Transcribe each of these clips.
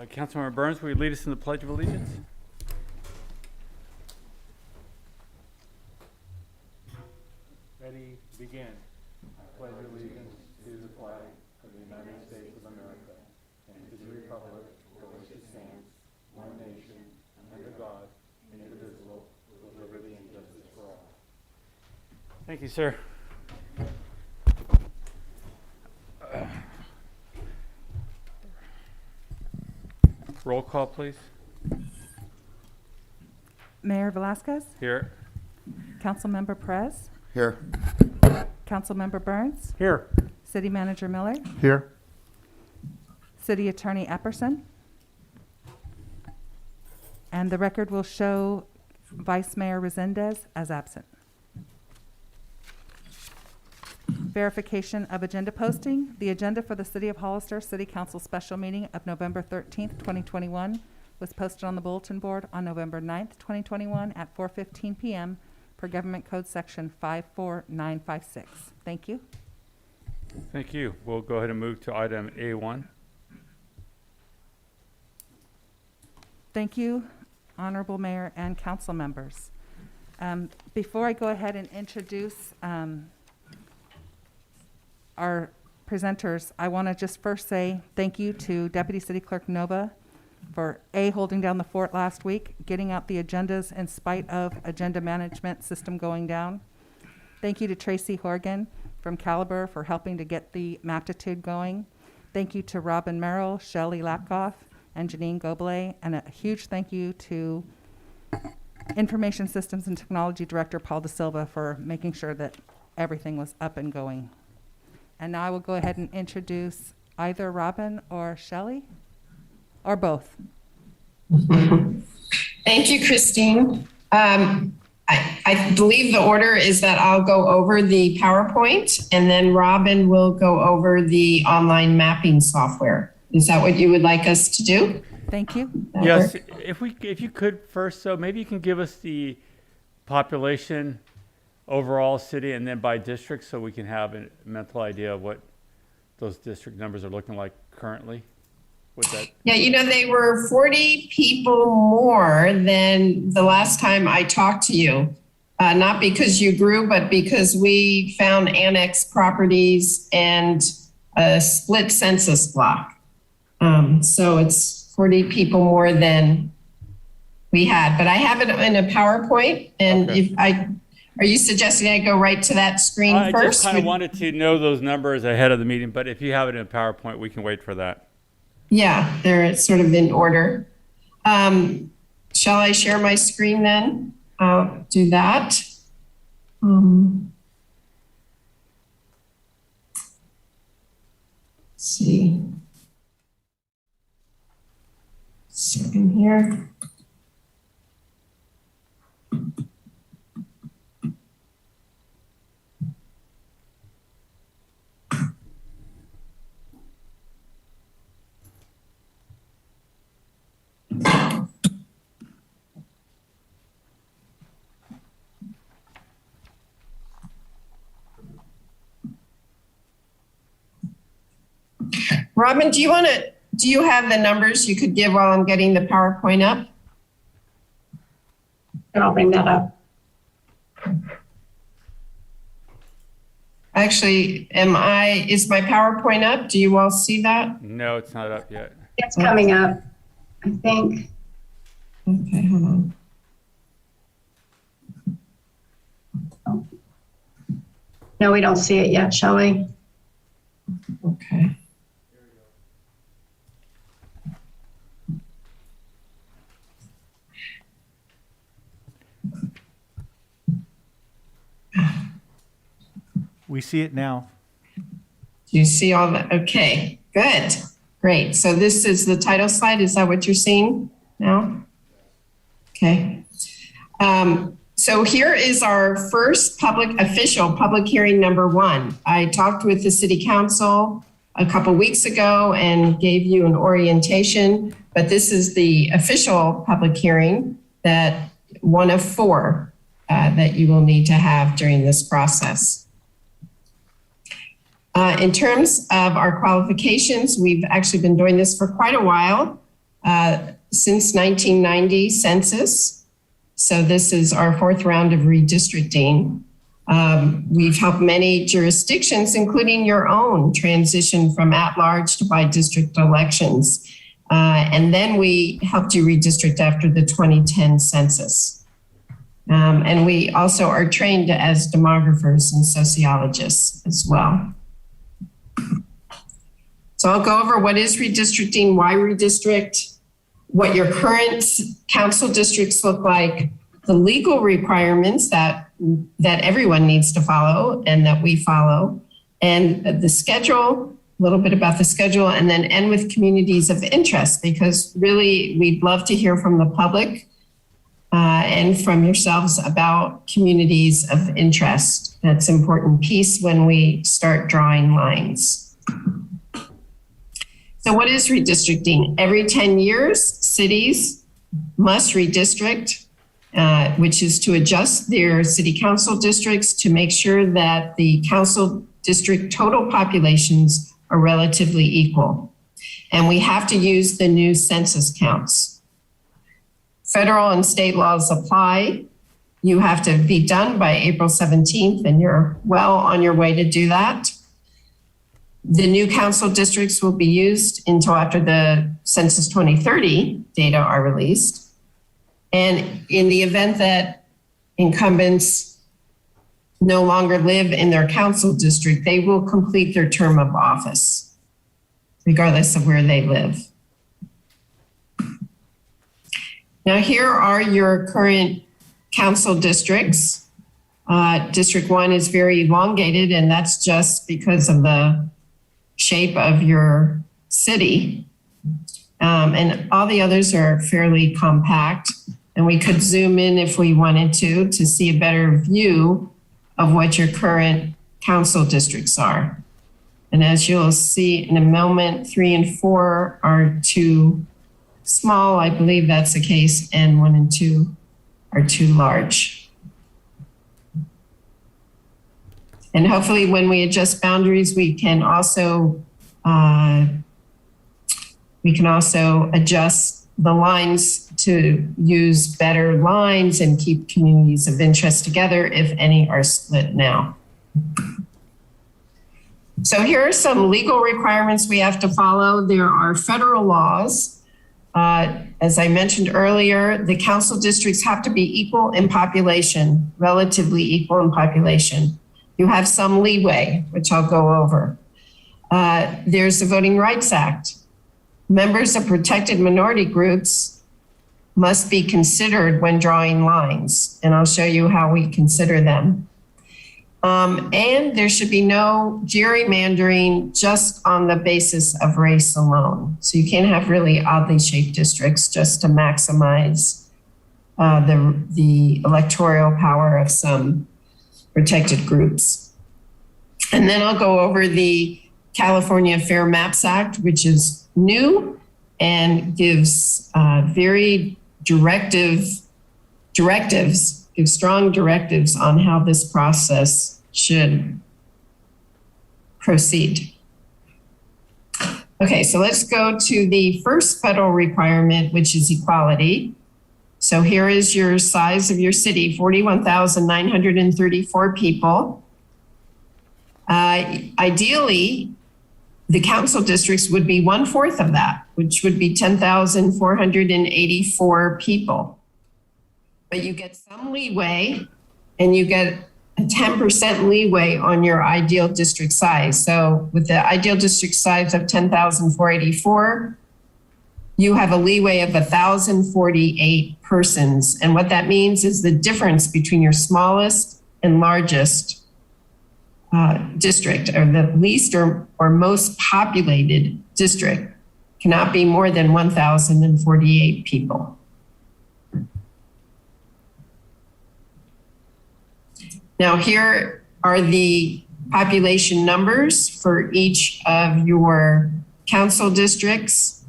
Councilmember Burns, will you lead us in the Pledge of Allegiance? Ready, begin. I pledge allegiance to the flag of the United States of America and to the republic for which it stands, one nation, under God, indivisible, with liberty and justice for all. Thank you, sir. Roll call, please. Mayor Velasquez, Here. Councilmember Perez, Here. Councilmember Burns, Here. City Manager Miller, Here. City Attorney Epperson, and the record will show Vice Mayor Resendez as absent. Verification of agenda posting. The agenda for the City of Hollister City Council special meeting of November 13th, 2021 was posted on the bulletin board on November 9th, 2021 at 4:15 p.m. per Government Code Section 54956. Thank you. Thank you. We'll go ahead and move to item A1. Thank you, Honorable Mayor and council members. Before I go ahead and introduce our presenters, I want to just first say thank you to Deputy City Clerk Nova for holding down the fort last week, getting out the agendas in spite of agenda management system going down. Thank you to Tracy Horgan from Caliber for helping to get the Maptitude going. Thank you to Robin Merrill, Shelley Lapkoff, and Janine Goblet, and a huge thank you to Information Systems and Technology Director Paul Da Silva for making sure that everything was up and going. And now I will go ahead and introduce either Robin or Shelley, or both. Thank you, Christine. I believe the order is that I'll go over the PowerPoint and then Robin will go over the online mapping software. Is that what you would like us to do? Thank you. Yes, if you could first, so maybe you can give us the population overall city and then by district so we can have a mental idea of what those district numbers are looking like currently. With that. Yeah, they were 40 people more than the last time I talked to you. Not because you grew, but because we found annex properties and a split census block. So it's 40 people more than we had, but I have it in a PowerPoint. And Okay. Are you suggesting I go right to that screen I first? just kind of wanted to know those numbers ahead of the meeting, but if you have it in PowerPoint, we can wait for that. Yeah, they're sort of in order. Shall I share my screen then? I'll do that. Let's see. Second here. Robin, do you have the numbers you could give while I'm getting the PowerPoint up? And I'll bring that up. Actually, is my PowerPoint up? Do you all see that? No, it's not up yet. It's coming up, I think. Okay, hold on. No, we don't see it yet, shall we? Okay. We see it now. Do you see all that? Okay, good. Great. So this is the title slide. Is that what you're seeing now? Okay. So here is our first official public hearing number 1. I talked with the city council a couple weeks ago and gave you an orientation, but this is the official public hearing, that one of 4 that you will need to have during this process. In terms of our qualifications, we've actually been doing this for quite a while. since 1990 census. So this is our fourth round of redistricting. We've helped many jurisdictions, including your own, transition from at-large to by-district elections. And then we helped you redistrict after the 2010 census. And we also are trained as demographers and sociologists as well. So I'll go over what is redistricting, why redistrict, what your current council districts look like, the legal requirements that everyone needs to follow and that we follow, and the schedule, a little bit about the schedule, and then end with communities of interest, because really we'd love to hear from the public and from yourselves about communities of interest. That's an important piece when we start drawing lines. So what is redistricting? Every 10 years, cities must redistrict, which is to adjust their city council districts to make sure that the council district total populations are relatively equal. And we have to use the new census counts. Federal and state laws apply. You have to be done by April 17th, and you're well on your way to do that. The new council districts will be used until after the Census 2030 data are released. And in the event that incumbents no longer live in their council district, they will complete their term of office, regardless of where they live. Now, here are your current council districts. District 1 is very elongated, and that's just because of the shape of your city. And all the others are fairly compact, and we could zoom in if we wanted to see a better view of what your current council districts are. And as you'll see in a moment, 3 and 4 are too small. I believe that's the case, and 1 and 2 are too large. And hopefully when we adjust boundaries, we can also adjust the lines to use better lines and keep communities of interest together if any are split now. So here are some legal requirements we have to follow. There are federal laws. As I mentioned earlier, the council districts have to be equal in population, relatively equal in population. You have some leeway, which I'll go over. There's the Voting Rights Act. Members of protected minority groups must be considered when drawing lines, and I'll show you how we consider them. And there should be no gerrymandering just on the basis of race alone. So you can't have really oddly shaped districts just to maximize the electoral power of some protected groups. And then I'll go over the California Fair Maps Act, which is new and gives very gives strong directives on how this process should proceed. Okay, so let's go to the first federal requirement, which is equality. So here is your size of your city, 41,934 people. Ideally, the council districts would be 1/4 of that, which would be 10,484 people. But you get some leeway, and you get a 10% leeway on your ideal district size. So with the ideal district size of 10,484, you have a leeway of 1,048 persons. And what that means is the difference between your smallest and largest district, or the least or most populated district, cannot be more than 1,048 people. Now, here are the population numbers for each of your council districts.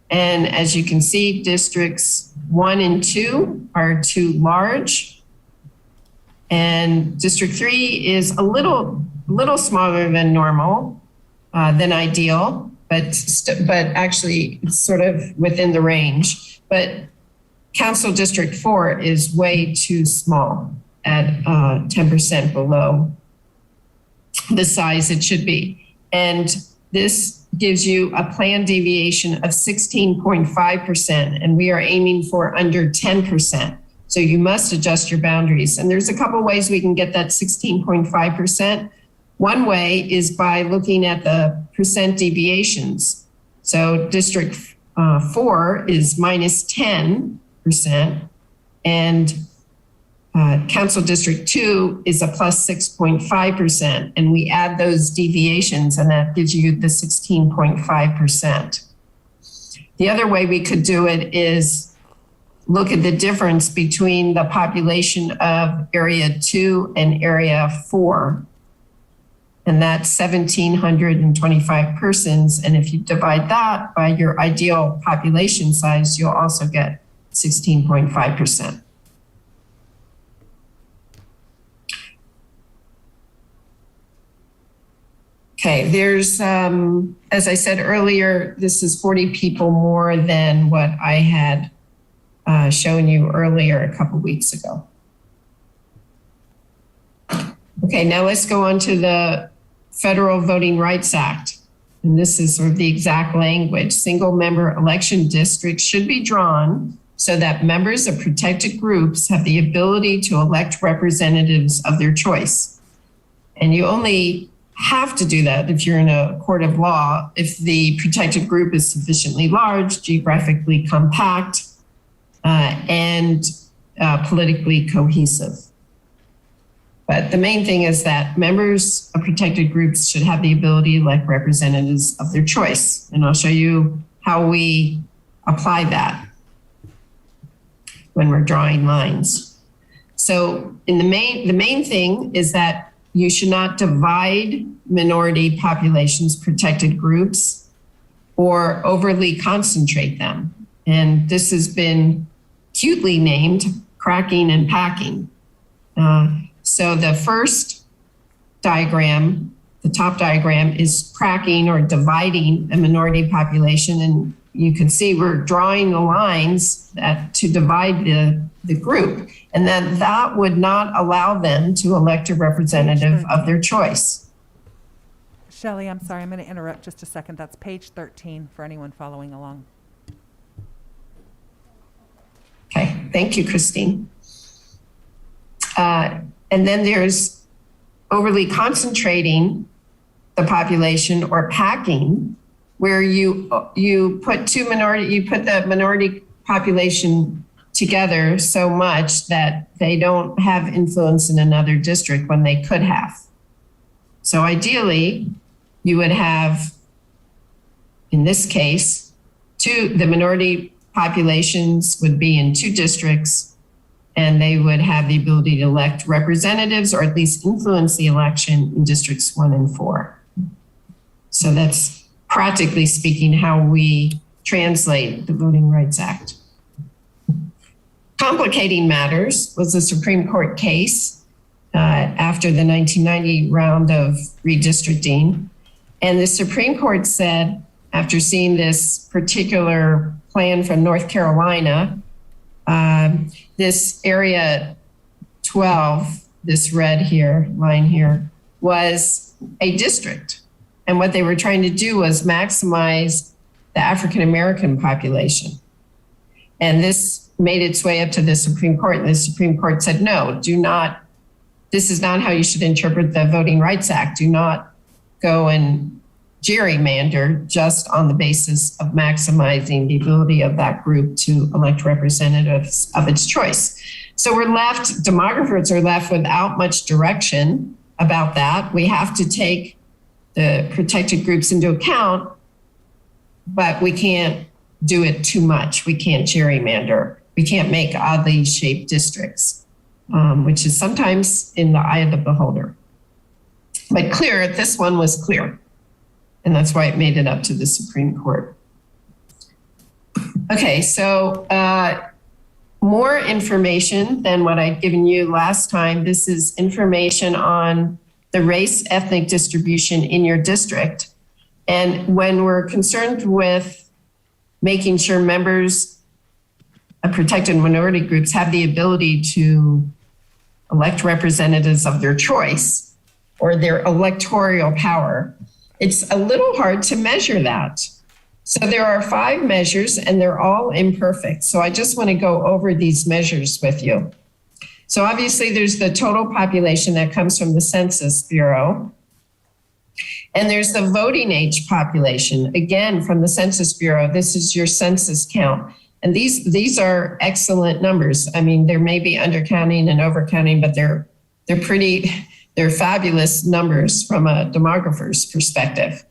And as you can see, districts 1 and 2 are too large. And District 3 is a little smaller than normal, than ideal. but actually it's sort of within the range. But Council District 4 is way too small at 10% below the size it should be. And this gives you a planned deviation of 16.5%, and we are aiming for under 10%. So you must adjust your boundaries. And there's a couple ways we can get that 16.5%. One way is by looking at the percent deviations. So District 4 is minus 10%, and Council District 2 is a plus 6.5%. And we add those deviations, and that gives you the 16.5%. The other way we could do it is look at the difference between the population of Area 2 and Area 4. And that's 1,725 persons. And if you divide that by your ideal population size, you'll also get 16.5%. Okay, there's, as I said earlier, this is 40 people more than what I had shown you earlier a couple weeks ago. Okay, now let's go on to the Federal Voting Rights Act. And this is sort of the exact language. Single member election districts should be drawn so that members of protected groups have the ability to elect representatives of their choice. And you only have to do that if you're in a court of law, if the protected group is sufficiently large, geographically compact, and politically cohesive. But the main thing is that members of protected groups should have the ability to elect representatives of their choice. And I'll show you how we apply that when we're drawing lines. So the main thing is that you should not divide minority populations, protected groups, or overly concentrate them. And this has been cutely named cracking and packing. So the first diagram, the top diagram, is cracking or dividing a minority population. And you can see we're drawing the lines to divide the group. And then that would not allow them to elect a representative of their choice. Shelley, I'm sorry, I'm going to interrupt just a second. That's page 13 for anyone following along. Okay, thank you, Christine. And then there's overly concentrating the population or packing, where you put the minority population together so much that they don't have influence in another district when they could have. So ideally, you would have, in this case, the minority populations would be in 2 districts, and they would have the ability to elect representatives or at least influence the election in districts 1 and 4. So that's practically speaking how we translate the Voting Rights Act. Complicating matters was a Supreme Court case after the 1990 round of redistricting. And the Supreme Court said, after seeing this particular plan from North Carolina, this area 12, this red here, line here, was a district. And what they were trying to do was maximize the African American population. And this made its way up to the Supreme Court. And the Supreme Court said, no, this is not how you should interpret the Voting Rights Act. Do not go and gerrymander just on the basis of maximizing the ability of that group to elect representatives of its choice. So demographers are left without much direction about that. We have to take the protected groups into account, but we can't do it too much. We can't gerrymander. We can't make oddly shaped districts, which is sometimes in the eye of the beholder. But this one was clear. And that's why it made it up to the Supreme Court. Okay, so more information than what I'd given you last time. This is information on the race ethnic distribution in your district. And when we're concerned with making sure members of protected minority groups have the ability to elect representatives of their choice or their electoral power, it's a little hard to measure that. So there are 5 measures and they're all imperfect. So I just want to go over these measures with you. So obviously there's the total population that comes from the Census Bureau. And there's the voting age population, again, from the Census Bureau. This is your census count. And these are excellent numbers. I mean, there may be undercounting and overcounting, but they're fabulous numbers from a demographer's perspective.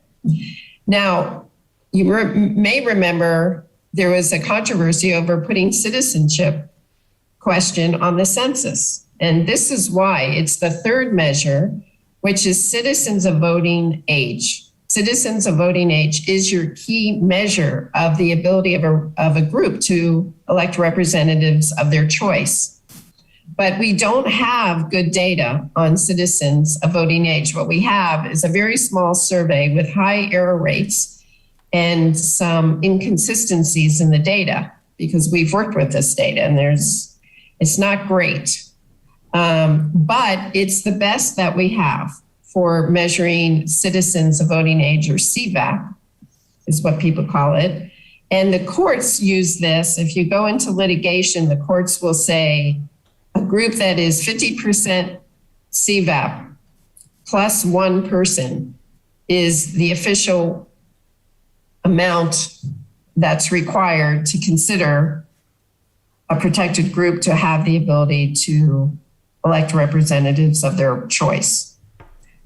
Now, you may remember there was a controversy over putting citizenship question on the census. And this is why it's the 3rd measure, which is citizens of voting age. Citizens of voting age is your key measure of the ability of a group to elect representatives of their choice. But we don't have good data on citizens of voting age. What we have is a very small survey with high error rates and some inconsistencies in the data, because we've worked with this data and it's not great. But it's the best that we have for measuring citizens of voting age, or CVAP is what people call it. And the courts use this. If you go into litigation, the courts will say a group that is 50% CVAP plus 1 person is the official amount that's required to consider a protected group to have the ability to elect representatives of their choice.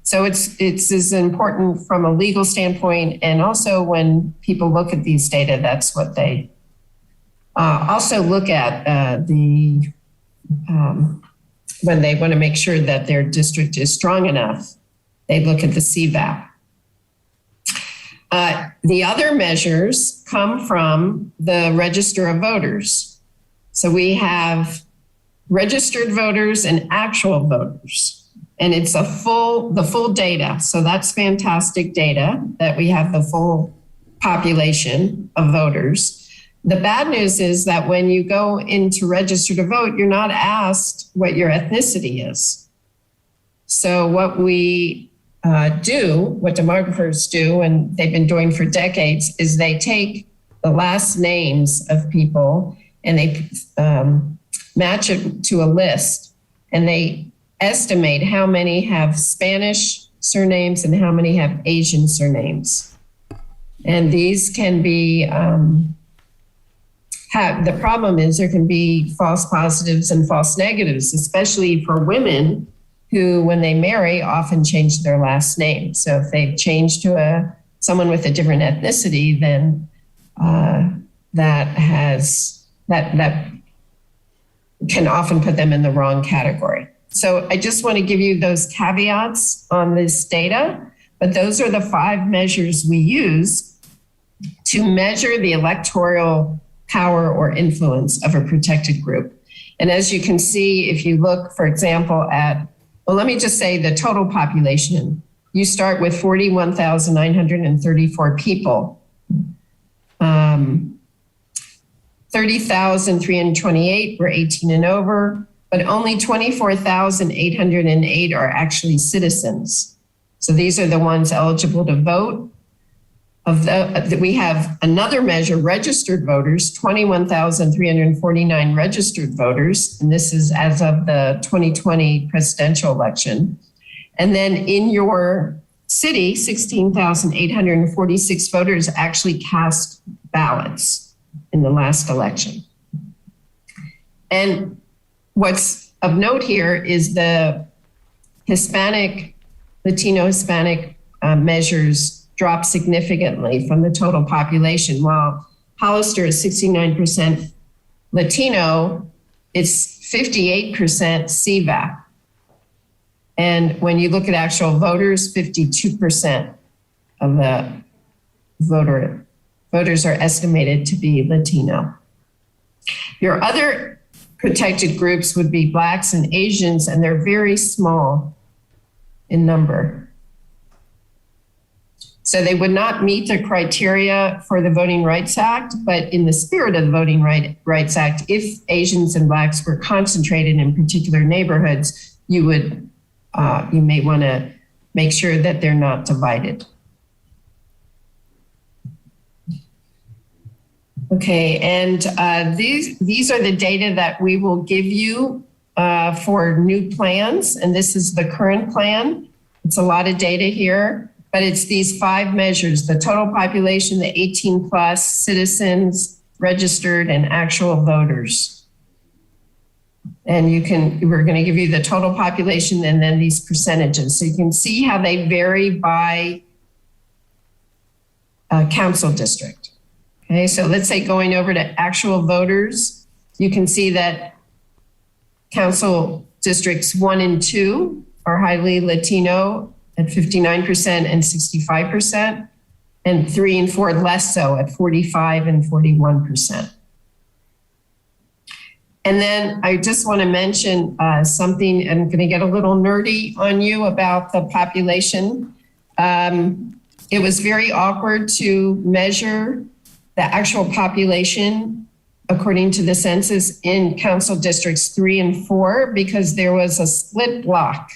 So it's as important from a legal standpoint, and also when people look at these data, that's what they also look at when they want to make sure that their district is strong enough, they look at the CVAP. The other measures come from the Register of Voters. So we have registered voters and actual voters, and it's the full data. So that's fantastic data that we have the full population of voters. The bad news is that when you go in to register to vote, you're not asked what your ethnicity is. So what we what demographers do, and they've been doing for decades, is they take the last names of people and they match it to a list, and they estimate how many have Spanish surnames and how many have Asian surnames. And these can be, the problem is there can be false positives and false negatives, especially for women who, when they marry, often change their last name. So if they've changed to someone with a different ethnicity, then that can often put them in the wrong category. So I just want to give you those caveats on this data, but those are the 5 measures we use to measure the electoral power or influence of a protected group. And as you can see, if you look, for example, at, well, let me just say the total population, you start with 41,934 people. 30,328 were 18 and over, but only 24,808 are actually citizens. So these are the ones eligible to vote. We have another measure, registered voters, 21,349 registered voters, and this is as of the 2020 presidential election. And then in your city, 16,846 voters actually cast ballots in the last election. And what's of note here is the Latino Hispanic measures drop significantly from the total population. While Hollister is 69% Latino, it's 58% CVAP. And when you look at actual voters, 52% of the voters are estimated to be Latino. Your other protected groups would be Blacks and Asians, and they're very small in number. So they would not meet the criteria for the Voting Rights Act, but in the spirit of the Voting Rights Act, if Asians and Blacks were concentrated in particular neighborhoods, you may want to make sure that they're not divided. Okay, and these are the data that we will give you for new plans, and this is the current plan. It's a lot of data here, but it's these 5 measures: the total population, the 18 plus, citizens, registered, and actual voters. And we're going to give you the total population and then these percentages. So you can see how they vary by council district. Okay, so let's say going over to actual voters, you can see that council districts 1 and 2 are highly Latino at 59% and 65%, and 3 and 4 less so at 45 and 41%. And then I just want to mention something, and I'm going to get a little nerdy on you about the population. It was very awkward to measure the actual population according to the census in council districts 3 and 4 because there was a split block.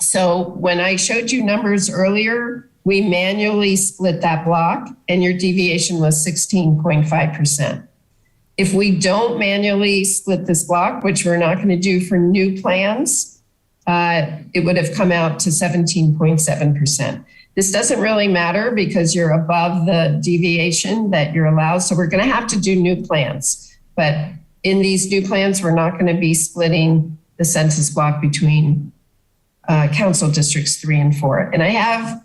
So when I showed you numbers earlier, we manually split that block and your deviation was 16.5%. If we don't manually split this block, which we're not going to do for new plans, it would have come out to 17.7%. This doesn't really matter because you're above the deviation that you're allowed. So we're going to have to do new plans. But in these new plans, we're not going to be splitting the census block between council districts 3 and 4. And I have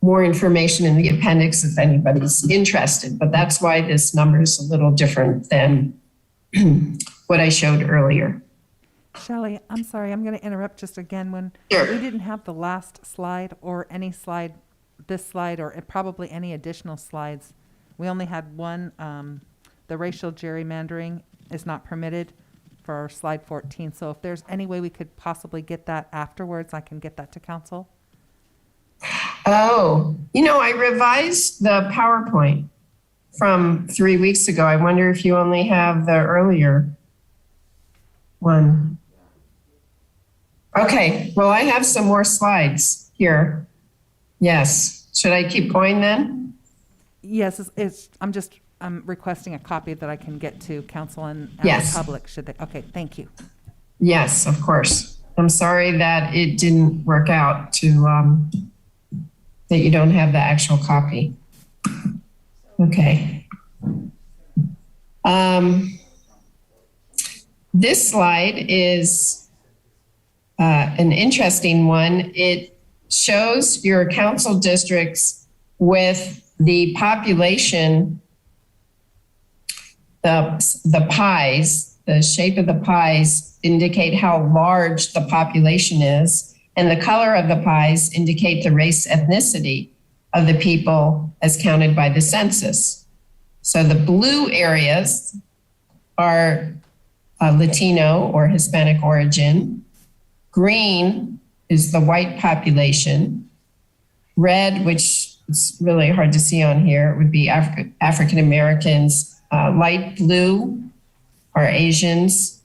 more information in the appendix if anybody's interested, but that's why this number is a little different than what I showed earlier. Shelley, I'm sorry, I'm going to interrupt just again. When Sure. we didn't have the last slide or any slide, this slide, or probably any additional slides, we only had one. The racial gerrymandering is not permitted for slide 14. So if there's any way we could possibly get that afterwards, I can get that to council. Oh, I revised the PowerPoint from 3 weeks ago. I wonder if you only have the earlier one. Okay, well, I have some more slides here. Yes. Should I keep going then? Yes, I'm requesting a copy that I can get to council and Yes. the public. Should they? Okay, thank you. Yes, of course. I'm sorry that it didn't work out that you don't have the actual copy. Okay. This slide is an interesting one. It shows your council districts with the population, the pies, the shape of the pies indicate how large the population is, and the color of the pies indicate the race ethnicity of the people as counted by the census. So the blue areas are Latino or Hispanic origin. Green is the white population. Red, which is really hard to see on here, would be African Americans. Light blue are Asians,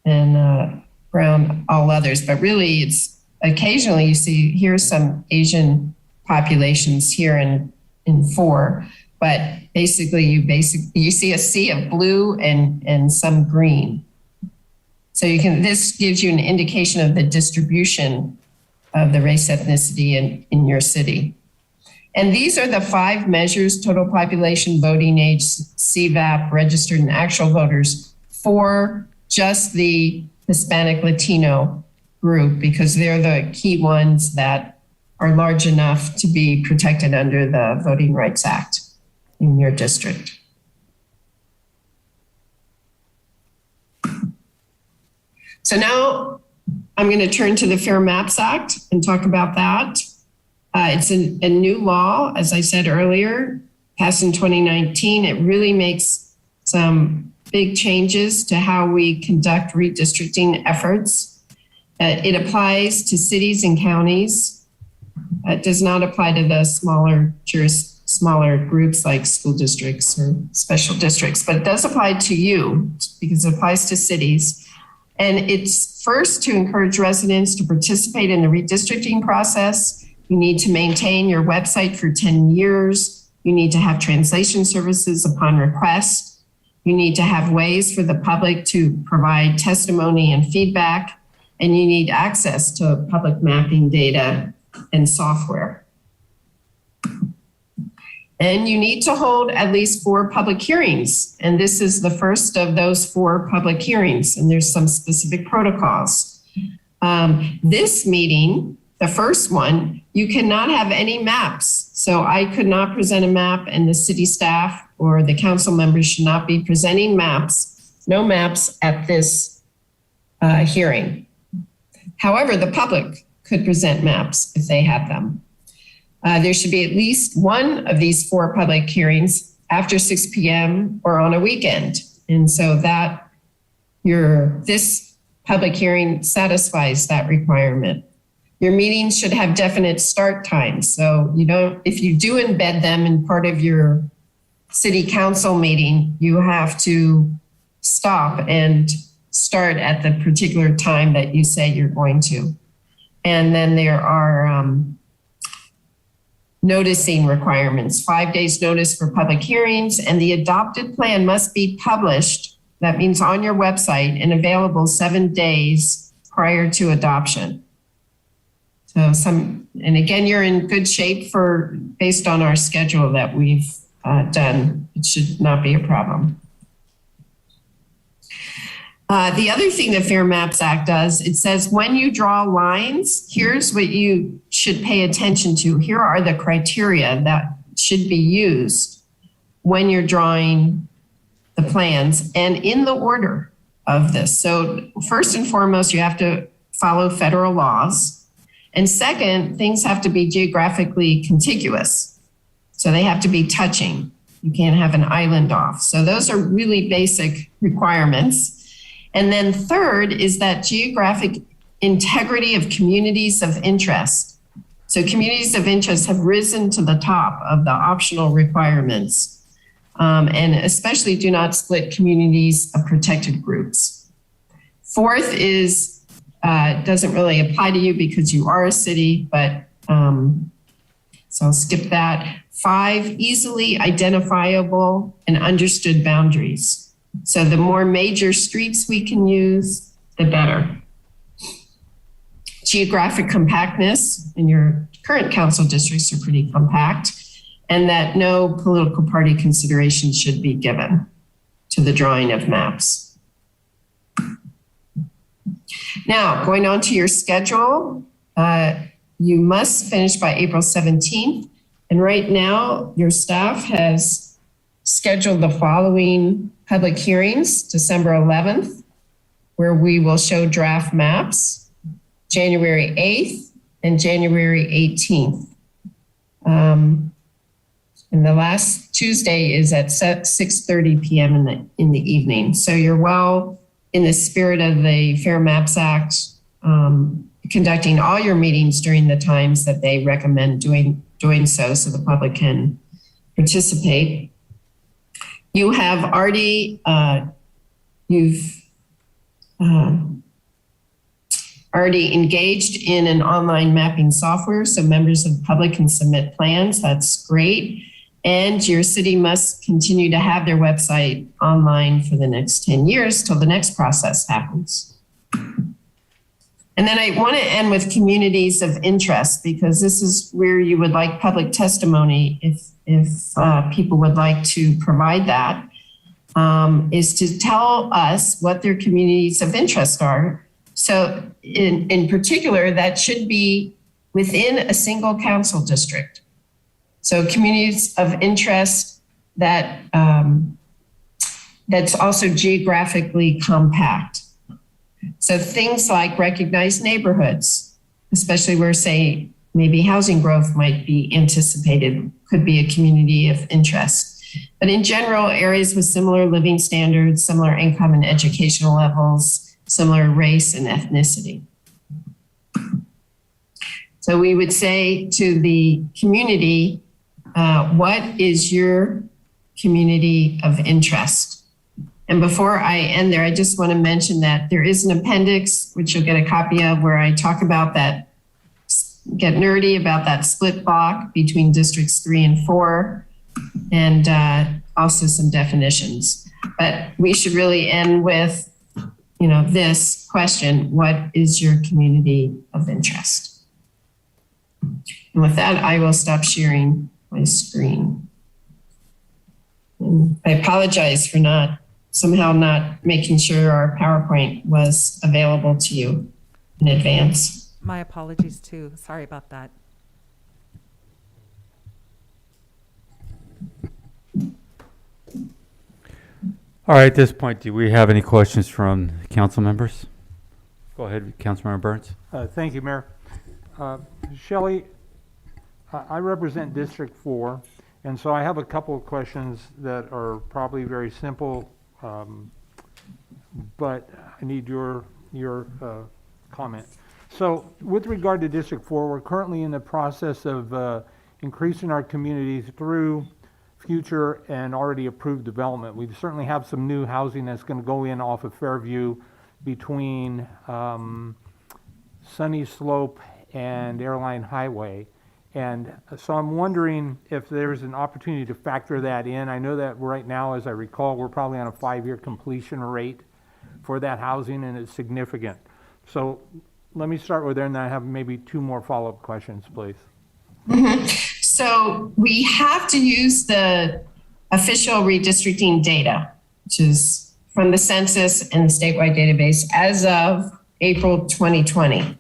and brown, all others. But really, it's occasionally you see here's some Asian populations here in 4, but basically you see a sea of blue and some green. So this gives you an indication of the distribution of the race ethnicity in your city. And these are the 5 measures: total population, voting age, CVAP, registered and actual voters, for just the Hispanic Latino group, because they're the key ones that are large enough to be protected under the Voting Rights Act in your district. So now I'm going to turn to the Fair Maps Act and talk about that. It's a new law, as I said earlier, passed in 2019. It really makes some big changes to how we conduct redistricting efforts. It applies to cities and counties It does not apply to the smaller groups like school districts or special districts, but it does apply to you because it applies to cities. And it's first to encourage residents to participate in the redistricting process. You need to maintain your website for 10 years. You need to have translation services upon request. You need to have ways for the public to provide testimony and feedback. And you need access to public mapping data and software. And you need to hold at least 4 public hearings. And this is the first of those 4 public hearings. And there's some specific protocols. This meeting, the first one, you cannot have any maps. So I could not present a map, and the city staff or the council members should not be presenting maps, no maps at this hearing. However, the public could present maps if they had them. There should be at least one of these 4 public hearings after 6 p.m. or on a weekend. And so that this public hearing satisfies that requirement. Your meetings should have definite start times. So if you do embed them in part of your city council meeting, you have to stop and start at the particular time that you say you're going to. And then there are noticing requirements, 5 days notice for public hearings, and the adopted plan must be published. That means on your website and available 7 days prior to adoption. And again, you're in good shape based on our schedule that we've done. It should not be a problem. The other thing the Fair Maps Act does, it says when you draw lines, here's what you should pay attention to. Here are the criteria that should be used when you're drawing the plans and in the order of this. So first and foremost, you have to follow federal laws. And second, things have to be geographically contiguous. So they have to be touching. You can't have an island off. So those are really basic requirements. And then third is that geographic integrity of communities of interest. So communities of interest have risen to the top of the optional requirements. And especially do not split communities of protected groups. Fourth is, doesn't really apply to you because you are a city, but so I'll skip that. 5, easily identifiable and understood boundaries. So the more major streets we can use, the better. Geographic compactness, and your current council districts are pretty compact, and that no political party consideration should be given to the drawing of maps. Now, going on to your schedule, you must finish by April 17th. And right now, your staff has scheduled the following public hearings: December 11th, where we will show draft maps, January 8th, and January 18th. And the last Tuesday is at 6:30 p.m. in the evening. So you're well in the spirit of the Fair Maps Act, conducting all your meetings during the times that they recommend doing so the public can participate. You have already, already engaged in an online mapping software, so members of the public can submit plans. That's great. And your city must continue to have their website online for the next 10 years till the next process happens. And then I want to end with communities of interest, because this is where you would like public testimony if people would like to provide that, is to tell us what their communities of interest are. So in particular, that should be within a single council district. So communities of interest that that's also geographically compact. So things like recognized neighborhoods, especially where, say, maybe housing growth might be anticipated, could be a community of interest. But in general, areas with similar living standards, similar income and educational levels, similar race and ethnicity. So we would say to the community, what is your community of interest? And before I end there, I just want to mention that there is an appendix, which you'll get a copy of, where I talk about that, get nerdy about that split block between districts 3 and 4, and also some definitions. But we should really end with, this question: what is your community of interest? And with that, I will stop sharing my screen. And I apologize for somehow not making sure our PowerPoint was available to you in advance. My apologies too. Sorry about that. All right, at this point, do we have any questions from council members? Go ahead, Councilmember Burns. Thank you, Mayor. Shelley, I represent District 4, and so I have a couple of questions that are probably very simple, but I need your comment. So with regard to District 4, we're currently in the process of increasing our communities through future and already approved development. We certainly have some new housing that's going to go in off of Fairview between Sunny Slope and Airline Highway. And so I'm wondering if there's an opportunity to factor that in. I know that right now, as I recall, we're probably on a 5-year completion rate for that housing, and it's significant. So let me start with there, and then I have maybe 2 more follow-up questions, please. So we have to use the official redistricting data, which is from the census and the statewide database as of April 2020.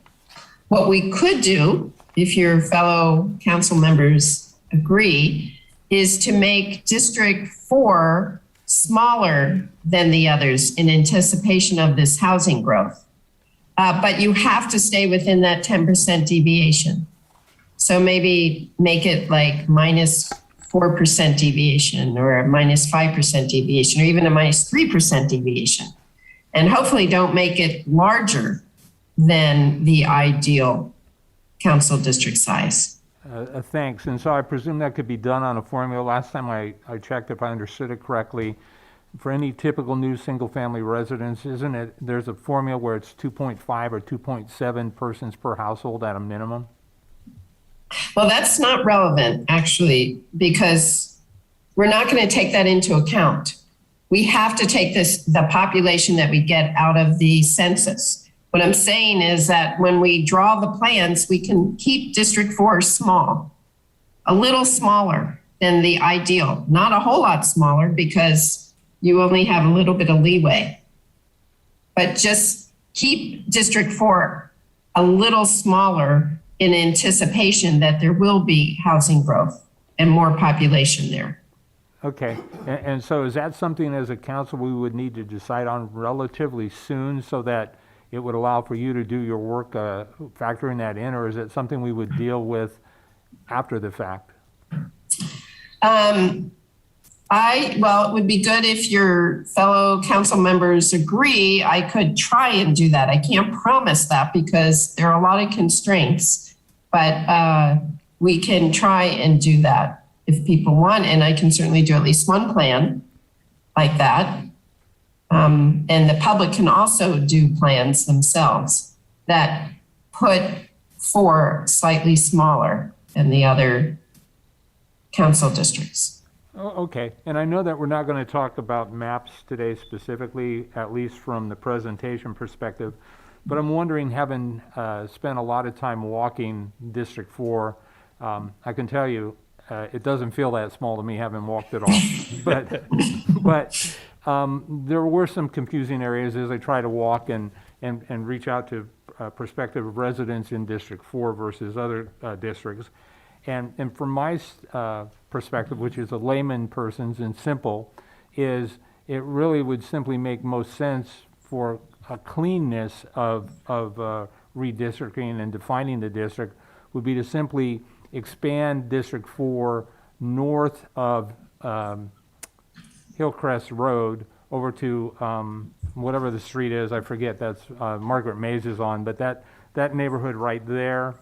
What we could do, if your fellow council members agree, is to make District 4 smaller than the others in anticipation of this housing growth. But you have to stay within that 10% deviation. So maybe make it like minus 4% deviation or a minus 5% deviation or even a minus 3% deviation. And hopefully don't make it larger than the ideal council district size. Thanks. And so I presume that could be done on a formula. Last time I checked, if I understood it correctly, for any typical new single-family residence, isn't it, there's a formula where it's 2.5 or 2.7 persons per household at a minimum? Well, that's not relevant, actually, because we're not going to take that into account. We have to take the population that we get out of the census. What I'm saying is that when we draw the plans, we can keep District 4 small, a little smaller than the ideal, not a whole lot smaller because you only have a little bit of leeway. But just keep District 4 a little smaller in anticipation that there will be housing growth and more population there. Okay, and so is that something as a council we would need to decide on relatively soon so that it would allow for you to do your work factoring that in, or is it something we would deal with after the fact? Well, it would be good if your fellow council members agree. I could try and do that. I can't promise that because there are a lot of constraints, but we can try and do that if people want, and I can certainly do at least one plan like that. And the public can also do plans themselves that put 4 slightly smaller than the other council districts. Oh, okay, and I know that we're not going to talk about maps today specifically, at least from the presentation perspective, but I'm wondering, having spent a lot of time walking District 4, I can tell you it doesn't feel that small to me, having walked it all. but there were some confusing areas as I try to walk and reach out to prospective residents in District 4 versus other districts. And from my perspective, which is a layman person's and simple, is it really would simply make most sense for a cleanness of redistricting and defining the district would be to simply expand District 4 north of Hillcrest Road over to whatever the street is, I forget, that's Margaret Mays is on, but that neighborhood right there.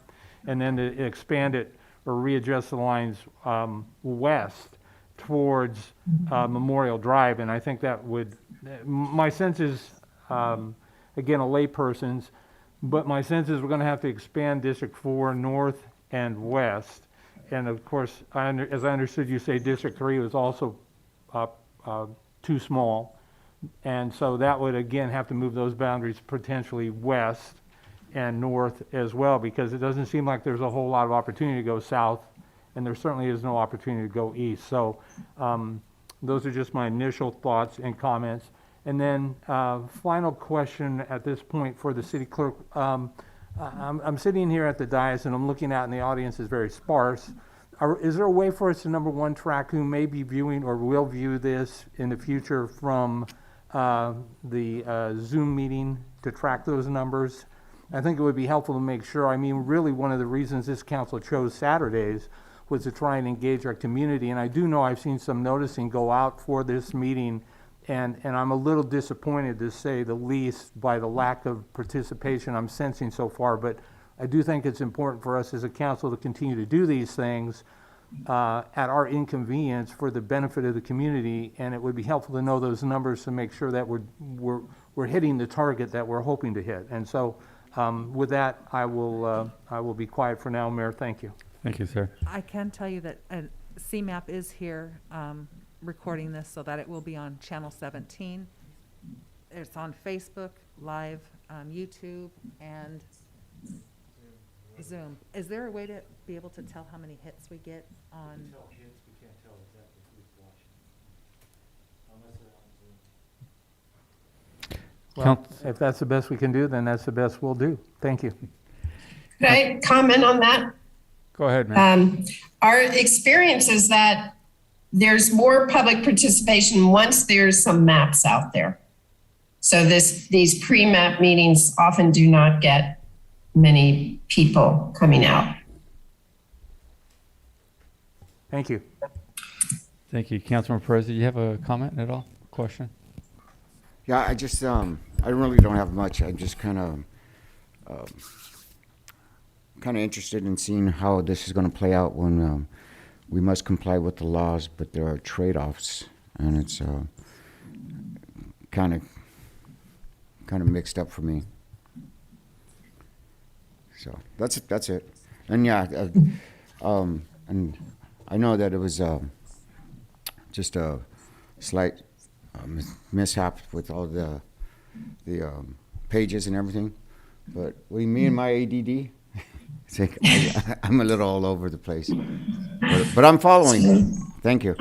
and then to expand it or readjust the lines west towards Memorial Drive. And I think that would, my sense is, again, a layperson's, but my sense is we're going to have to expand District 4 north and west. And of course, as I understood you say, District 3 was also too small. And so that would, again, have to move those boundaries potentially west and north as well, because it doesn't seem like there's a whole lot of opportunity to go south, and there certainly is no opportunity to go east. So those are just my initial thoughts and comments. And then final question at this point for the city clerk. I'm sitting here at the dais and I'm looking out and the audience is very sparse. Is there a way for us to, number one, track who may be viewing or will view this in the future from the Zoom meeting to track those numbers? I think it would be helpful to make sure. I mean, really one of the reasons this council chose Saturdays was to try and engage our community. And I do know I've seen some noticing go out for this meeting, and I'm a little disappointed, to say the least, by the lack of participation I'm sensing so far. But I do think it's important for us as a council to continue to do these things at our inconvenience for the benefit of the community. And it would be helpful to know those numbers to make sure that we're hitting the target that we're hoping to hit. And so with that, I will be quiet for now, Mayor. Thank you. Thank you, sir. I can tell you that CMAP is here recording this so that it will be on Channel 17. It's on Facebook, Live, YouTube, and Zoom. Is there a way to be able to tell how many hits we get on? We can't tell exactly who's watching. Well, if that's the best we can do, then that's the best we'll do. Thank you. Could I comment on that? Go ahead, ma'am. Our experience is that there's more public participation once there's some maps out there. So these pre-map meetings often do not get many people coming out. Thank you. Thank you. Councilman Perez, do you have a comment at all? Question? Yeah, I just, I really don't have much. I'm just kind of interested in seeing how this is going to play out when we must comply with the laws, but there are trade-offs, and it's kind of mixed up for me. So that's it. And yeah, and I know that it was just a slight mishap with all the pages and everything, but with me and my ADD, it's like I'm a little all over the place, but I'm following. Thank you.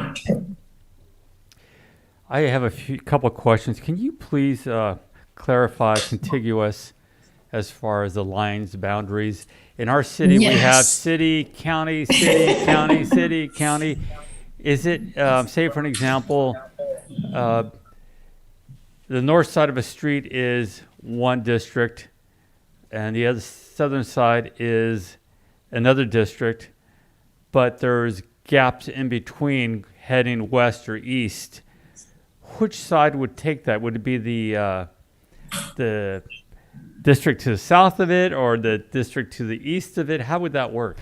I have a couple of questions. Can you please clarify contiguous as far as the lines, boundaries? In our city, Yes. we have city, county, city, county, city, county. Is it, say for an example, the north side of a street is one district, and the other southern side is another district, but there's gaps in between heading west or east. Which side would take that? Would it be the district to the south of it, or the district to the east of it? How would that work?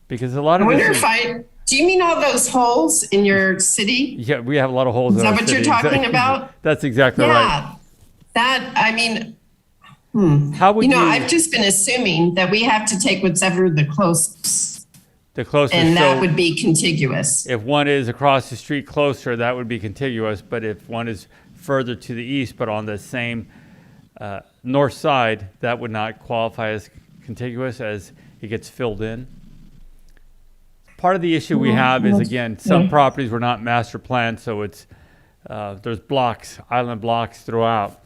Because a lot I of wonder this if do you mean all those holes in your city? yeah, we have a lot of holes. Is in that our what you're city. talking Exactly. about? That's exactly right. That, I mean, How would you? I've just been assuming that we have to take whatever the closest, the closest. and that so would be contiguous. if one is across the street closer, that would be contiguous. But if one is further to the east, but on the same north side, that would not qualify as contiguous, as it gets filled in. Part of the issue we have is, again, some properties were not master planned, so it's there's blocks, island blocks throughout.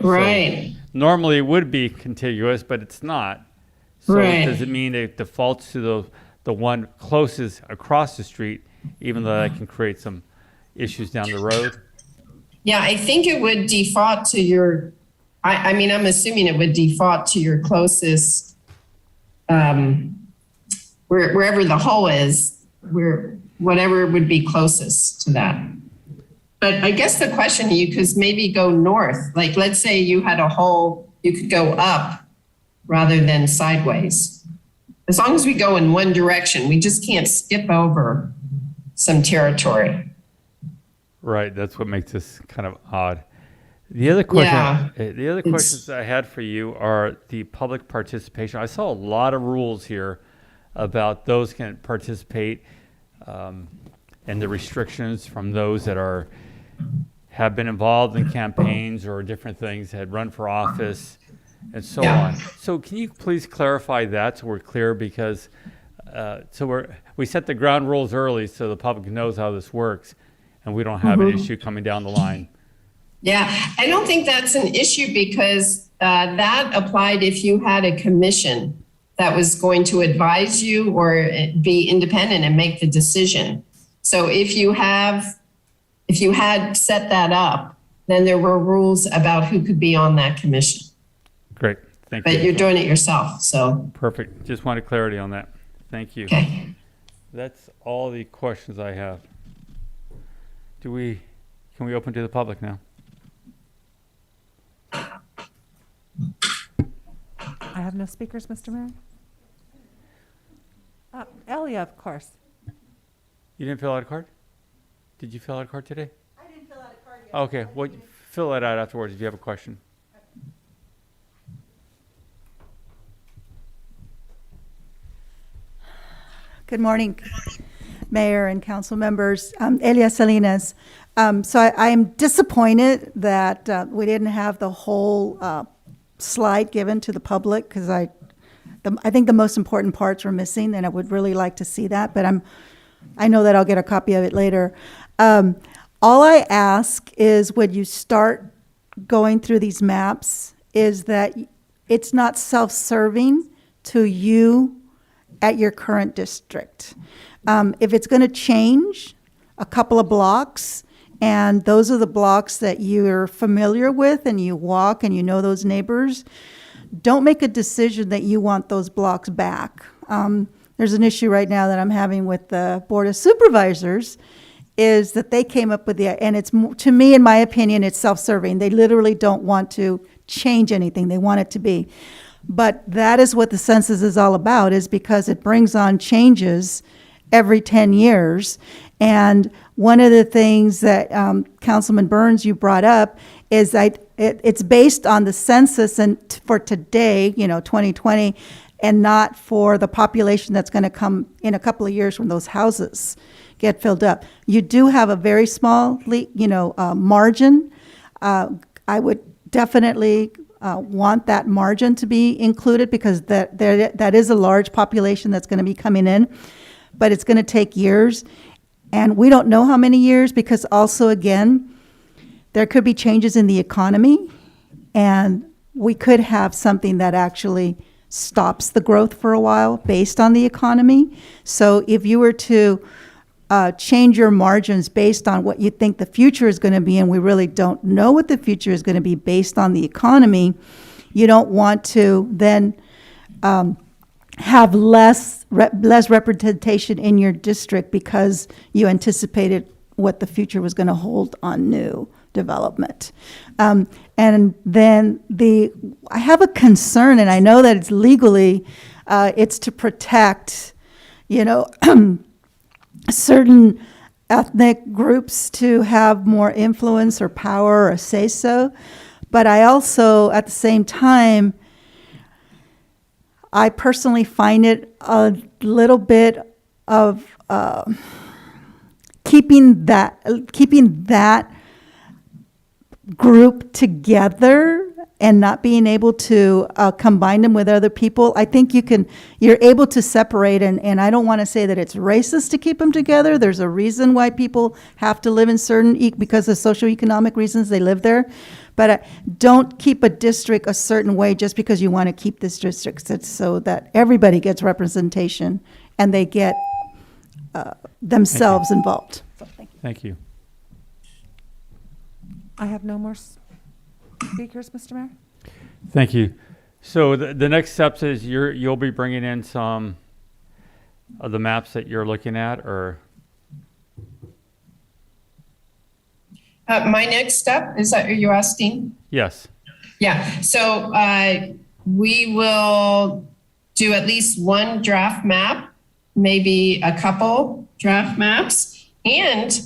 Right. So normally it would be contiguous, but it's not. So Right. does it mean it defaults to the one closest across the street, even though that can create some issues down the road? Yeah, I think it would default to your, I mean, I'm assuming it would default to your closest, wherever the hole is, whatever would be closest to that. But I guess the question, you could maybe go north. Like, let's say you had a hole, you could go up rather than sideways. as long as we go in one direction, we just can't skip over some territory. Right, that's what makes this kind of odd. The other question, Yeah, the other questions I had for you are the public participation. I saw a lot of rules here about those can participate, and the restrictions from those that have been involved in campaigns or different things, had run for office, and so Yeah. on. So can you please clarify that so we're clear? Because we set the ground rules early so the public knows how this works, and we don't have an issue coming down the line. yeah. I don't think that's an issue because that applied if you had a commission that was going to advise you or be independent and make the decision. So if you had set that up, then there were rules about who could be on that commission. Great, thank you. But you're doing it yourself, so, Perfect. Just wanted clarity on that. Thank you. okay. That's all the questions I have. Can we open to the public now? I have no speakers, Mr. Mayor. Elia, of course. You didn't fill out a card? Did you fill out a card today? I didn't fill out a card yet. Okay, well, fill it out afterwards if you have a question. Good morning, Mayor and council members. Elia Salinas. So I am disappointed that we didn't have the whole slide given to the public because I think the most important parts were missing, and I would really like to see that. But I know that I'll get a copy of it later. All I ask is when you start going through these maps is that it's not self-serving to you at your current district. If it's going to change a couple of blocks, and those are the blocks that you're familiar with and you walk and you know those neighbors, don't make a decision that you want those blocks back. There's an issue right now that I'm having with the Board of Supervisors is that they came up with and it's, to me, in my opinion, it's self-serving. They literally don't want to change anything. They want it to be. But that is what the census is all about, is because it brings on changes every 10 years. And one of the things that Councilman Burns, you brought up, is that it's based on the census and for today, 2020, and not for the population that's going to come in a couple of years when those houses get filled up. You do have a very small, margin. I would definitely want that margin to be included because that is a large population that's going to be coming in, but it's going to take years. And we don't know how many years because also, again, there could be changes in the economy and we could have something that actually stops the growth for a while based on the economy. So if you were to change your margins based on what you think the future is going to be, and we really don't know what the future is going to be based on the economy, you don't want to then have less representation in your district because you anticipated what the future was going to hold on new development. And then I have a concern, and I know that it's legally, it's to protect, certain ethnic groups to have more influence or power or say so. But I also, at the same time, I personally find it a little bit of keeping that group together and not being able to combine them with other people. I think you're able to separate, and I don't want to say that it's racist to keep them together. There's a reason why people have to live in because of socioeconomic reasons they live there. But don't keep a district a certain way just because you want to keep this district. It's so that everybody gets representation and they get themselves involved. So, thank you. Thank you. I have no more speakers, Mr. Mayor. Thank you. So the next steps is you'll be bringing in some of the maps that you're looking at, or? My next step, are you asking? Yes. Yeah, so we will do at least one draft map, maybe a couple draft maps, and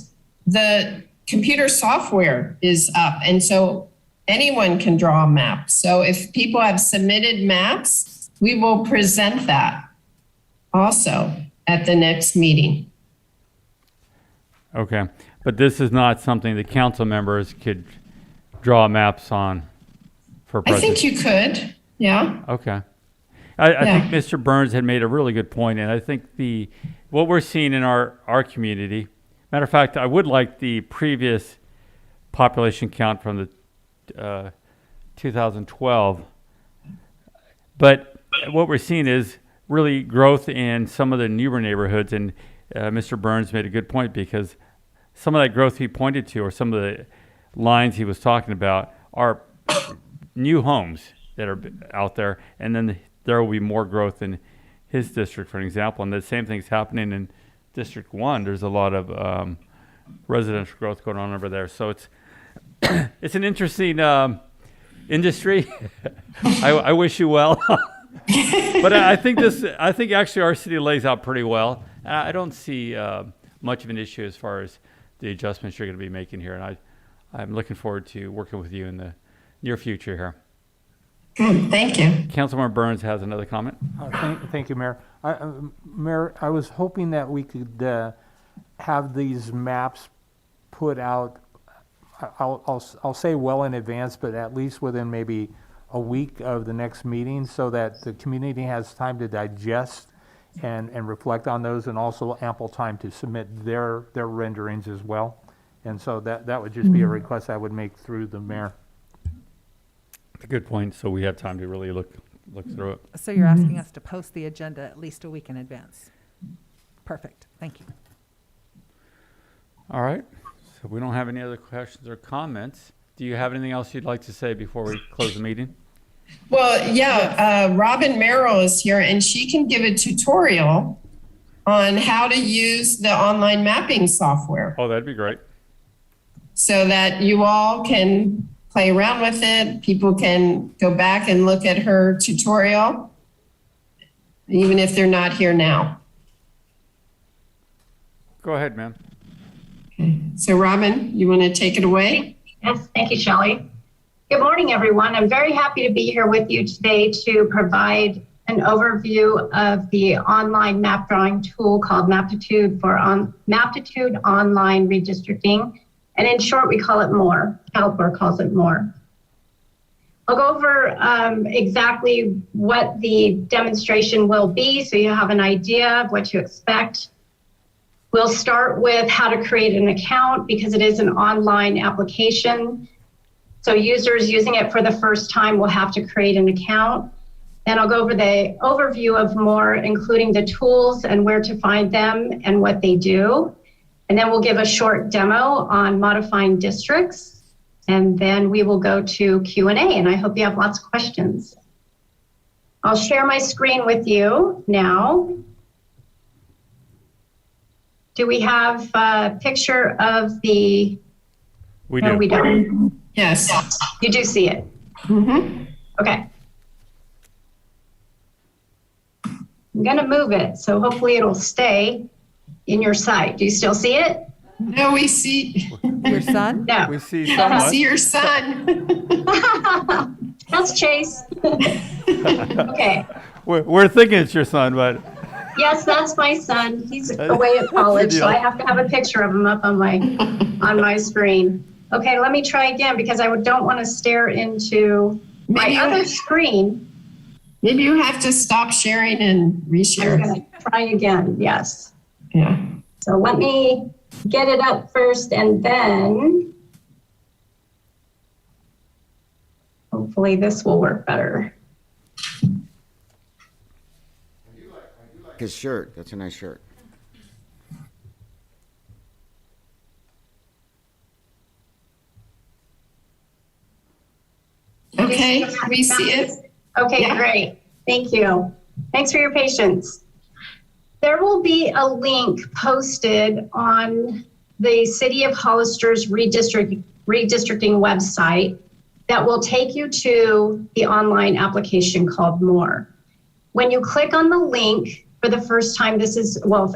the computer software is up. And so anyone can draw a map. So if people have submitted maps, we will present that also at the next meeting. Okay, but this is not something the council members could draw maps on for I think presentation? you could, yeah. Okay. I Yeah. think Mr. Burns had made a really good point, and I think what we're seeing in our community, matter of fact, I would like the previous population count from the 2012, but what we're seeing is really growth in some of the newer neighborhoods, and Mr. Burns made a good point, because some of that growth he pointed to, or some of the lines he was talking about, are new homes that are out there, and then there will be more growth in his district, for an example. And the same thing's happening in District 1. There's a lot of residential growth going on over there. So it's it's an interesting industry. I wish you well. But I think actually our city lays out pretty well. I don't see much of an issue as far as the adjustments you're going to be making here. And I'm looking forward to working with you in the near future here. Good, thank you. Councilmember Burns has another comment. Thank you, Mayor. Mayor, I was hoping that we could have these maps put out, I'll say well in advance, but at least within maybe a week of the next meeting, so that the community has time to digest and reflect on those, and also ample time to submit their renderings as well. And so that would just be a request I would make through the mayor. A good point. So we have time to really look through it. So you're asking us to post the agenda at least a week in advance? Perfect, thank you. All right. So we don't have any other questions or comments. Do you have anything else you'd like to say before we close the meeting? Well, yeah, Robin Merrill is here, and she can give a tutorial on how to use the online mapping software Oh, that'd be great. so that you all can play around with it. People can go back and look at her tutorial, even if they're not here now. Go ahead, ma'am. So Robin, you want to take it away? Yes, thank you, Shelley. Good morning, everyone. I'm very happy to be here with you today to provide an overview of the online map drawing tool called Maptitude for Maptitude Online Redistricting. And in short, we call it MORE. CalPERS calls it MORE. I'll go over exactly what the demonstration will be so you have an idea of what to expect. We'll start with how to create an account because it is an online application. So users using it for the first time will have to create an account. Then I'll go over the overview of MORE, including the tools and where to find them and what they do. And then we'll give a short demo on modifying districts. And then we will go to Q&A, and I hope you have lots of questions. I'll share my screen with you now. Do we have a picture of the? We do. No, we don't. Yes. You do see it? Mm-hmm. Okay. I'm gonna move it, so hopefully it'll stay in your sight. Do you still see it? No, we see. Your son? No. We see I somewhat. see your son. That's Chase. Okay. We're thinking it's your son, but Yes, that's my son. He's away at college, so deal. I have to have a picture of him up on my screen. Okay, let me try again because I don't want to stare into my Maybe other screen. Maybe you have to stop sharing and I'm reshare. gonna try again, yes. Yeah. So let me get it up first and then hopefully this will work better. His shirt, that's a nice shirt. Okay, we see it. Okay, Yeah. great. Thank you. Thanks for your patience. There will be a link posted on the City of Hollister's redistricting website that will take you to the online application called MORE. When you click on the link for the first time,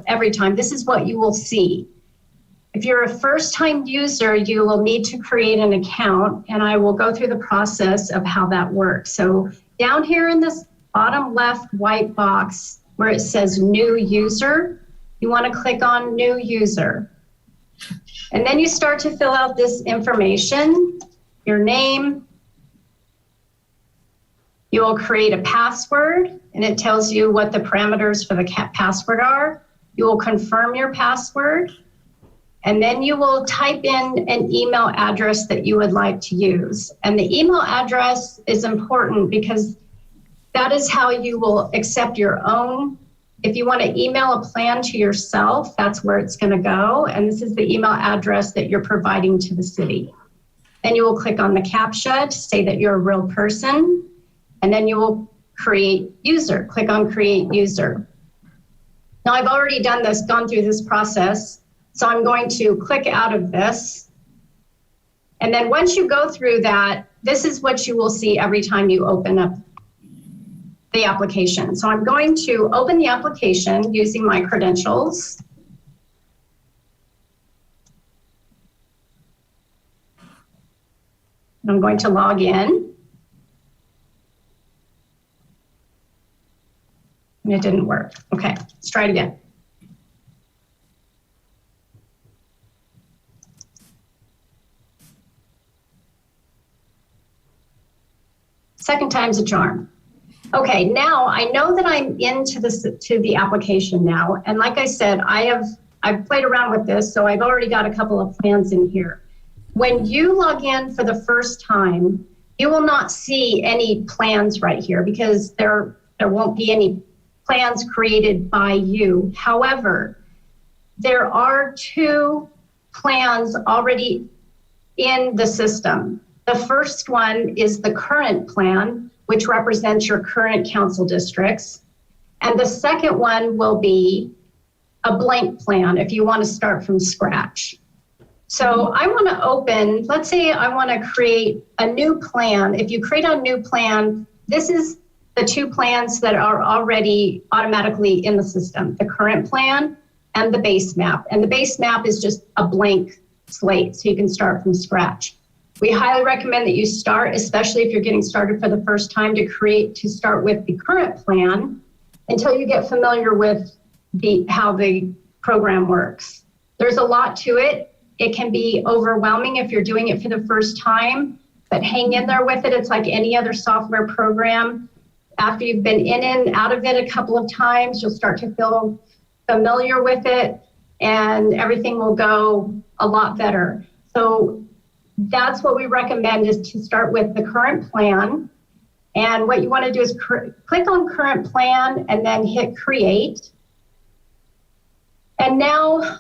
every time, this is what you will see. If you're a first-time user, you will need to create an account, and I will go through the process of how that works. So down here in this bottom left white box where it says new user, you want to click on new user. And then you start to fill out this information, your name. You will create a password, and it tells you what the parameters for the password are. You will confirm your password, and then you will type in an email address that you would like to use. And the email address is important because that is how you will accept your own. If you want to email a plan to yourself, that's where it's going to go. And this is the email address that you're providing to the city. Then you will click on the CAPTCHA to say that you're a real person. And then you will create user, click on create user. Now I've already done this, gone through this process. So I'm going to click out of this. And then once you go through that, this is what you will see every time you open up the application. So I'm going to open the application using my credentials. I'm going to log in. And it didn't work. Okay, let's try it again. Second time's a charm. Okay, now I know that I'm into the application now. And like I said, I've played around with this, so I've already got a couple of plans in here. When you log in for the first time, you will not see any plans right here because there won't be any plans created by you. However, there are 2 plans already in the system. The first one is the current plan, which represents your current council districts. And the second one will be a blank plan if you want to start from scratch. So I want to open, let's say I want to create a new plan. If you create a new plan, this is the 2 plans that are already automatically in the system, the current plan and the base map. And the base map is just a blank slate, so you can start from scratch. We highly recommend that you start, especially if you're getting started for the first time, to start with the current plan until you get familiar with how the program works. There's a lot to it. It can be overwhelming if you're doing it for the first time, but hang in there with it. It's like any other software program. After you've been in and out of it a couple of times, you'll start to feel familiar with it and everything will go a lot better. So that's what we recommend, is to start with the current plan. And what you want to do is click on current plan and then hit create. And now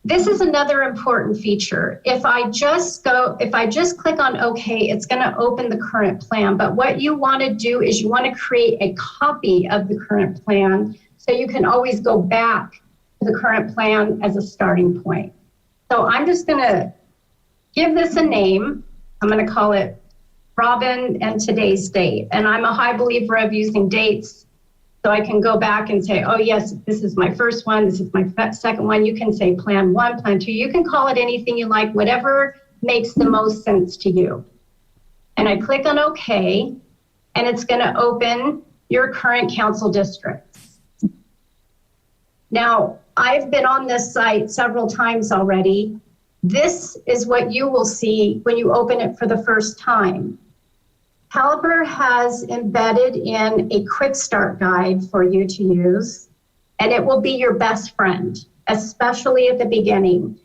this is another important feature. If I just click on OK, it's going to open the current plan. But what you want to do is you want to create a copy of the current plan so you can always go back to the current plan as a starting point. So I'm just going to give this a name. I'm going to call it Robin and today's date. And I'm a high believer of using dates, so I can go back and say, oh yes, this is my first one, this is my second one. You can say plan 1, plan 2. You can call it anything you like, whatever makes the most sense to you. And I click on OK, and it's going to open your current council districts. Now, I've been on this site several times already. This is what you will see when you open it for the first time. Caliper has embedded in a quick start guide for you to use, and it will be your best friend, especially at the beginning.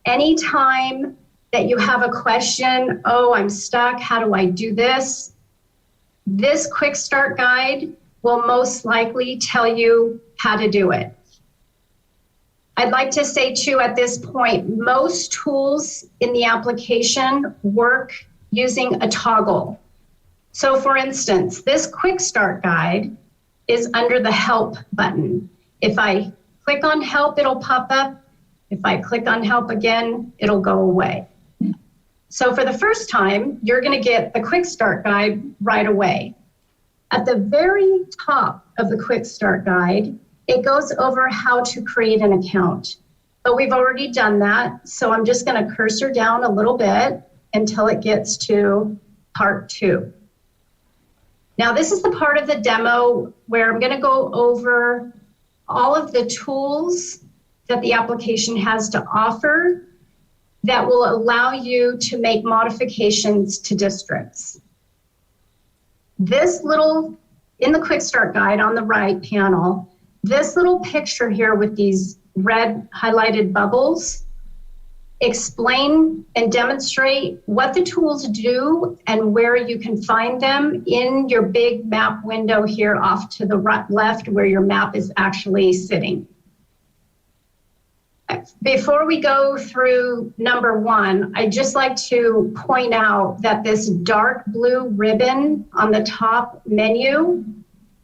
Anytime that you have a question, oh, I'm stuck, how do I do this? This quick start guide will most likely tell you how to do it. I'd like to say too, at this point, most tools in the application work using a toggle. So for instance, this quick start guide is under the help button. If I click on help, it'll pop up. If I click on help again, it'll go away. So for the first time, you're going to get the quick start guide right away. At the very top of the Quick Start Guide, it goes over how to create an account. But we've already done that, so I'm just going to cursor down a little bit until it gets to part 2. Now, this is the part of the demo where I'm going to go over all of the tools that the application has to offer that will allow you to make modifications to districts. This little, in the Quick Start Guide on the right panel, this little picture here with these red highlighted bubbles explain and demonstrate what the tools do and where you can find them in your big map window here off to the right, left where your map is actually sitting. Before we go through number 1, I'd just like to point out that this dark blue ribbon on the top menu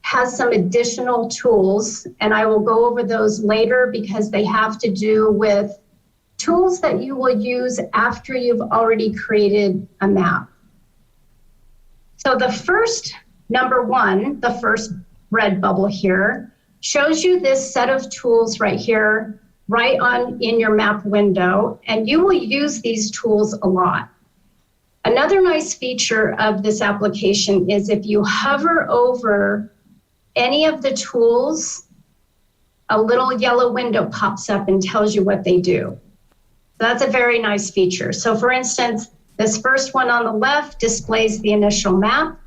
has some additional tools, and I will go over those later because they have to do with tools that you will use after you've already created a map. So the first, number 1, the first red bubble here, shows you this set of tools right here, right on in your map window, and you will use these tools a lot. Another nice feature of this application is if you hover over any of the tools, a little yellow window pops up and tells you what they do. So that's a very nice feature. So for instance, this first one on the left displays the initial map.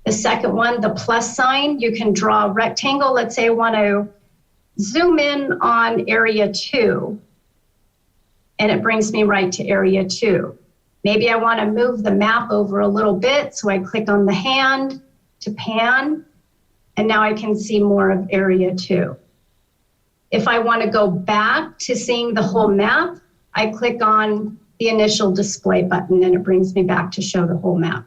The second one, the plus sign, you can draw a rectangle. Let's say I want to zoom in on area 2, and it brings me right to area 2. Maybe I want to move the map over a little bit, so I click on the hand to pan, and now I can see more of area 2. If I want to go back to seeing the whole map, I click on the initial display button, and it brings me back to show the whole map.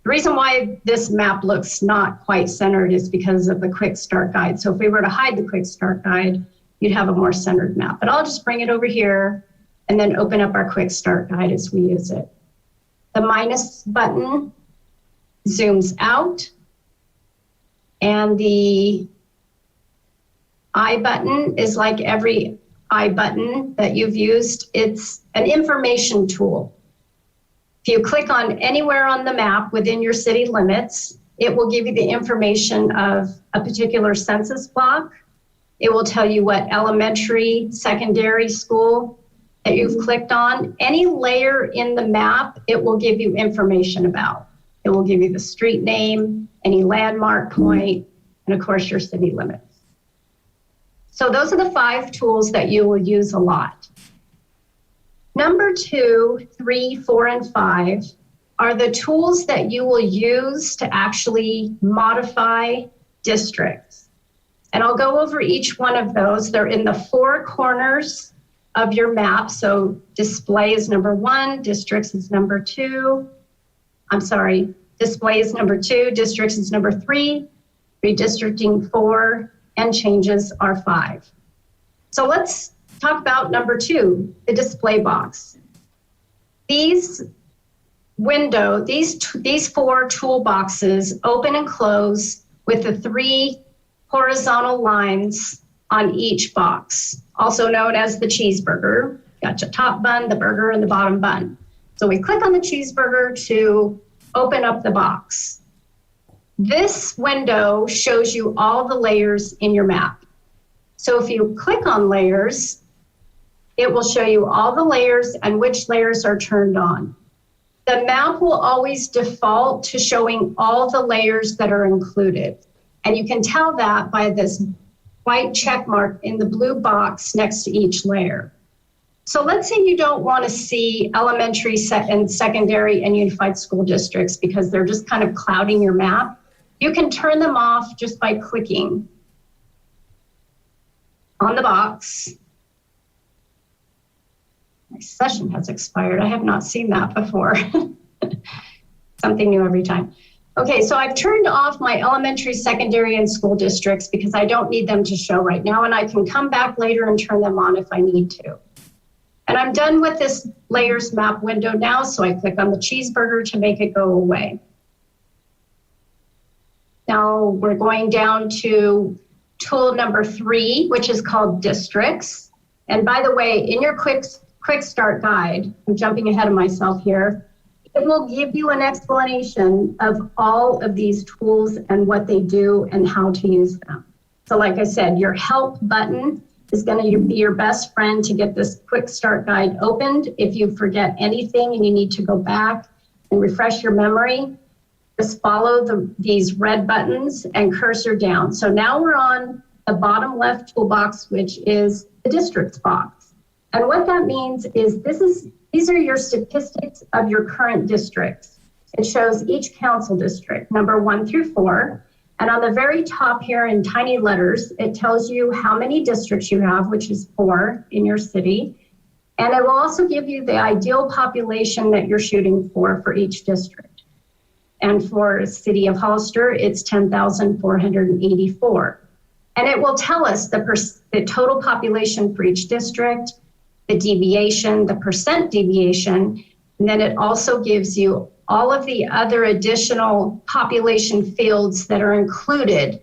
The reason why this map looks not quite centered is because of the Quick Start Guide. So if we were to hide the Quick Start Guide, you'd have a more centered map. But I'll just bring it over here and then open up our Quick Start Guide as we use it. The minus button zooms out, and the I button is like every I button that you've used. It's an information tool. If you click on anywhere on the map within your city limits, it will give you the information of a particular census block. It will tell you what elementary, secondary school that you've clicked on. Any layer in the map, it will give you information about. It will give you the street name, any landmark point, and of course your city limits. So those are the 5 tools that you will use a lot. Number 2, 3, 4, and 5 are the tools that you will use to actually modify districts. And I'll go over each one of those. They're in the 4 corners of your map. So display is number 1, districts is number 2. I'm sorry, display is number 2, districts is number 3, redistricting 4, and changes are 5. So let's talk about number 2, the display box. These 4 toolboxes open and close with the 3 horizontal lines on each box, also known as the cheeseburger. Got your top bun, the burger, and the bottom bun. So we click on the cheeseburger to open up the box. This window shows you all the layers in your map. So if you click on layers, it will show you all the layers and which layers are turned on. The map will always default to showing all the layers that are included. And you can tell that by this white check mark in the blue box next to each layer. So let's say you don't want to see elementary and secondary and unified school districts because they're just kind of clouding your map. You can turn them off just by clicking on the box. My session has expired. I have not seen that before. Something new every time. Okay, so I've turned off my elementary, secondary, and school districts because I don't need them to show right now, and I can come back later and turn them on if I need to. And I'm done with this layers map window now, so I click on the cheeseburger to make it go away. Now we're going down to tool number 3, which is called districts. And by the way, in your quick start guide, I'm jumping ahead of myself here, it will give you an explanation of all of these tools and what they do and how to use them. So like I said, your help button is going to be your best friend to get this quick start guide opened. If you forget anything and you need to go back and refresh your memory, just follow these red buttons and cursor down. So now we're on the bottom left toolbox, which is the districts box. And what that means is these are your statistics of your current districts. It shows each council district, number 1 through 4. And on the very top here in tiny letters, it tells you how many districts you have, which is 4 in your city. And it will also give you the ideal population that you're shooting for each district. And for the city of Hollister, it's 10,484. And it will tell us the total population for each district, the deviation, the percent deviation, and then it also gives you all of the other additional population fields that are included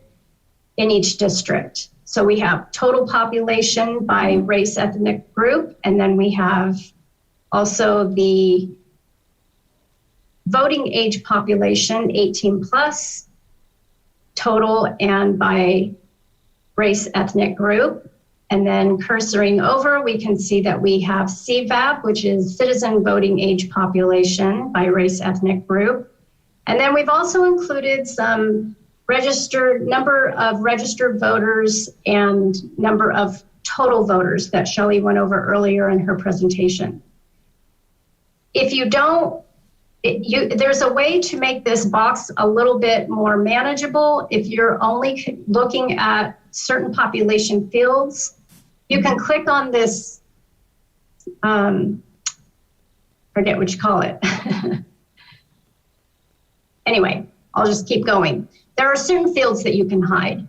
in each district. So we have total population by race, ethnic group, and then we have also the voting age population, 18 plus, total and by race, ethnic group. And then cursoring over, we can see that we have CVAP, which is citizen voting age population by race, ethnic group. And then we've also included some number of registered voters and number of total voters that Shelley went over earlier in her presentation. If you don't, there's a way to make this box a little bit more manageable. If you're only looking at certain population fields, you can click on this, forget what you call it. Anyway, I'll just keep going. There are certain fields that you can hide.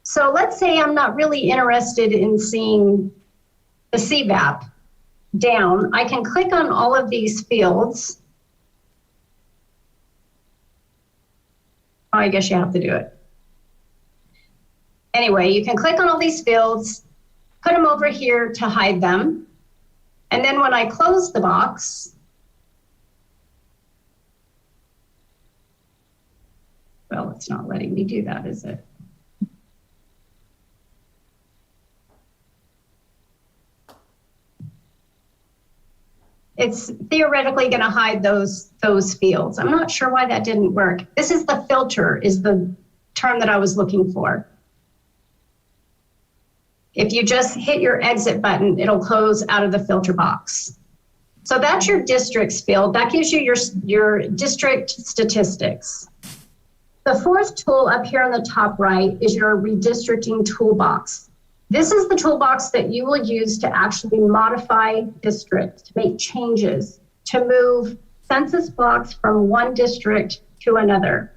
So let's say I'm not really interested in seeing the CVAP down. I can click on all of these fields. Oh, I guess you have to do it. Anyway, you can click on all these fields, put them over here to hide them. And then when I close the box, well, it's not letting me do that, is it? It's theoretically going to hide those fields. I'm not sure why that didn't work. This is the filter, is the term that I was looking for. If you just hit your exit button, it'll close out of the filter box. So that's your districts field. That gives you your district statistics. The fourth tool up here on the top right is your redistricting toolbox. This is the toolbox that you will use to actually modify districts, to make changes, to move census blocks from one district to another.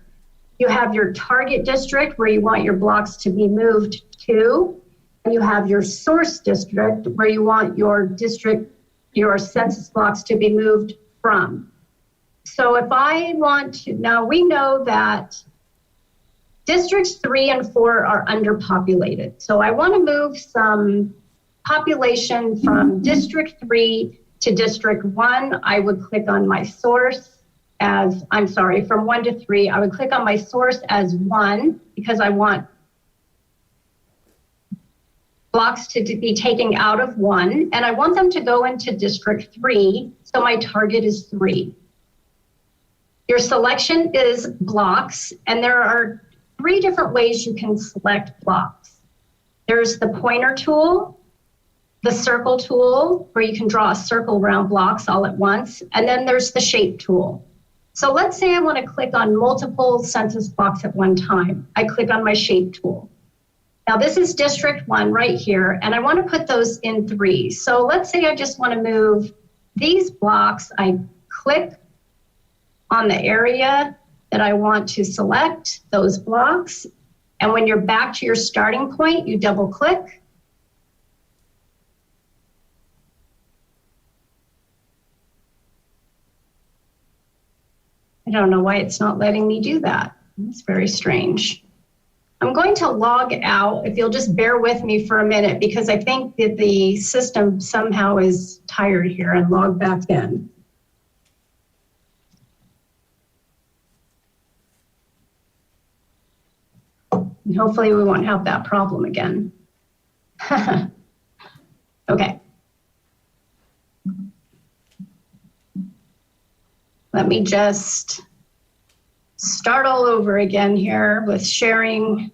You have your target district where you want your blocks to be moved to. You have your source district where you want your census blocks to be moved from. So if I want to, now we know that districts 3 and 4 are underpopulated. So I want to move some population from district 3 to district 1. I would click on my source as, from 1 to 3, I would click on my source as 1 because I want blocks to be taken out of 1, and I want them to go into district 3, so my target is 3. Your selection is blocks, and there are 3 different ways you can select blocks. There's the pointer tool, the circle tool, where you can draw a circle around blocks all at once, and then there's the shape tool. So let's say I want to click on multiple census blocks at one time. I click on my shape tool. Now this is district 1 right here, and I want to put those in 3. So let's say I just want to move these blocks. I click on the area that I want to select those blocks. And when you're back to your starting point, you double click. I don't know why it's not letting me do that. It's very strange. I'm going to log out, if you'll just bear with me for a minute, because I think that the system somehow is tired here, and log back in. And hopefully we won't have that problem again. Okay. Let me just start all over again here with sharing.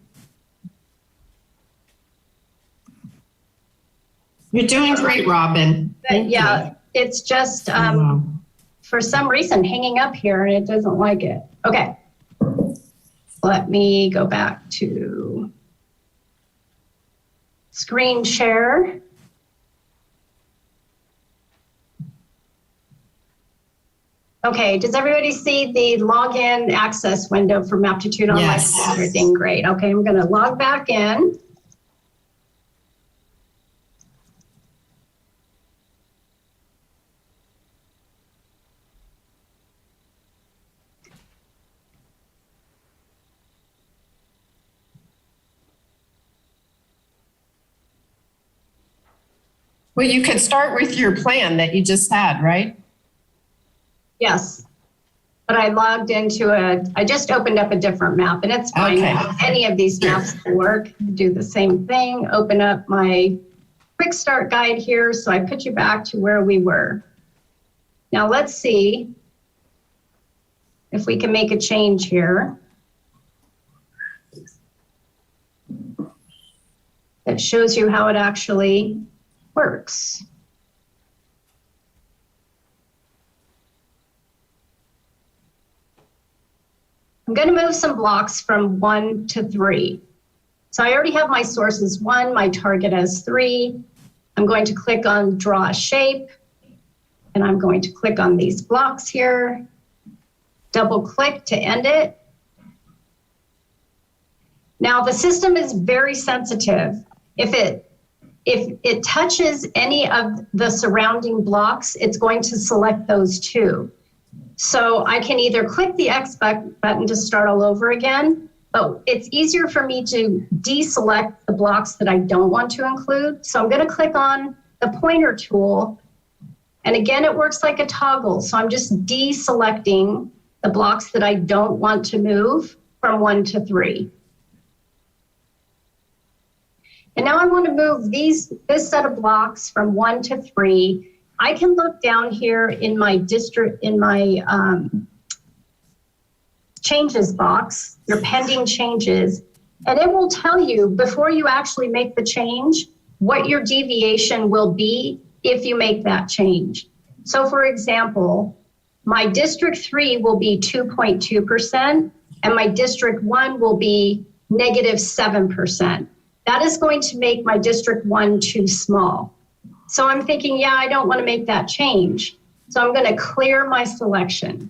You're doing great, Robin. Thank Yeah, you. it's just Wow. for some reason hanging up here and it doesn't like it. Okay. Let me go back to screen share. Okay, does everybody see the login access window for Maptitude Online? Yes. Everything great. Okay, I'm gonna log back in. Well, you could start with your plan that you just had, right? Yes. But I logged into I just opened up a different map, and it's fine. Okay. Any of these maps will work. Do the same thing, open up my quick start guide here. So I put you back to where we were. Now let's see if we can make a change here that shows you how it actually works. I'm going to move some blocks from 1 to 3. So I already have my sources 1, my target as 3. I'm going to click on draw a shape, and I'm going to click on these blocks here, double click to end it. Now the system is very sensitive. If it touches any of the surrounding blocks, it's going to select those too. So I can either click the X button to start all over again, but it's easier for me to deselect the blocks that I don't want to include. So I'm going to click on the pointer tool. And again, it works like a toggle. So I'm just deselecting the blocks that I don't want to move from 1 to 3. And now I want to move this set of blocks from 1 to 3. I can look down here in my district, in my changes box, your pending changes, and it will tell you before you actually make the change, what your deviation will be if you make that change. So for example, my District 3 will be 2.2%, and my District 1 will be -7%. That is going to make my District 1 too small. So I'm thinking, yeah, I don't want to make that change. So I'm going to clear my selection.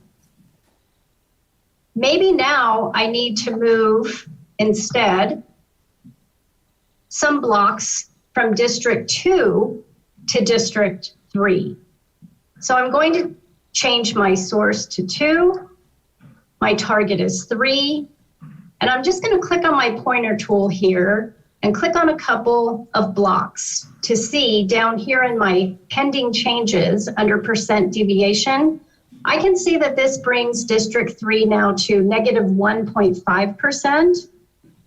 Maybe now I need to move instead some blocks from District 2 to District 3. So I'm going to change my source to 2. My target is 3. And I'm just going to click on my pointer tool here and click on a couple of blocks to see down here in my pending changes under percent deviation. I can see that this brings District 3 now to -1.5%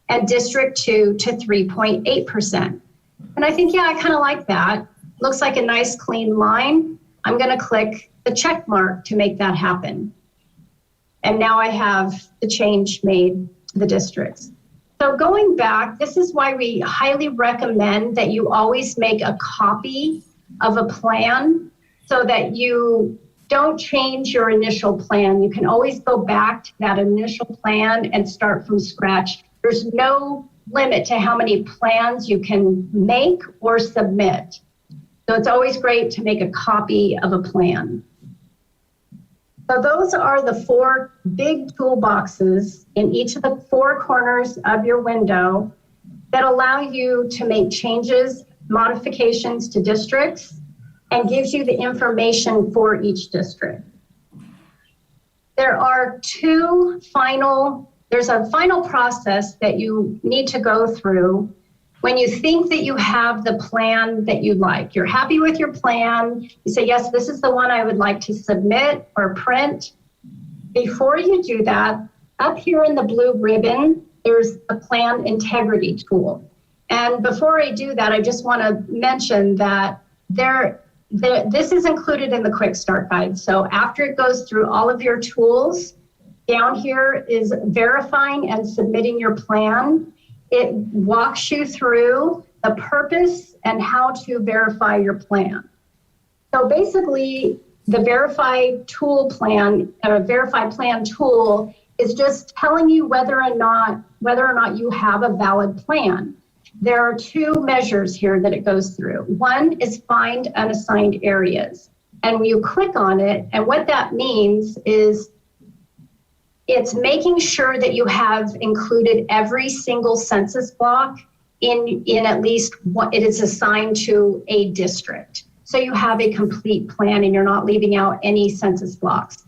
and District 2 to 3.8%. And I think, yeah, I kind of like that. Looks like a nice clean line. I'm going to click the check mark to make that happen. And now I have the change made to the districts. So going back, this is why we highly recommend that you always make a copy of a plan so that you don't change your initial plan. You can always go back to that initial plan and start from scratch. There's no limit to how many plans you can make or submit. So it's always great to make a copy of a plan. So those are the 4 big toolboxes in each of the 4 corners of your window that allow you to make changes, modifications to districts, and gives you the information for each district. There are 2 final there's a final process that you need to go through when you think that you have the plan that you like. You're happy with your plan. You say, yes, this is the one I would like to submit or print. Before you do that, up here in the blue ribbon, there's a plan integrity tool. And before I do that, I just want to mention that this is included in the quick start guide. So after it goes through all of your tools, down here is verifying and submitting your plan. It walks you through the purpose and how to verify your plan. So basically, the verify plan tool is just telling you whether or not you have a valid plan. There are two measures here that it goes through. One is find unassigned areas. And when you click on it, and what that means is it's making sure that you have included every single census block in at least what it is assigned to a district. So you have a complete plan and you're not leaving out any census blocks.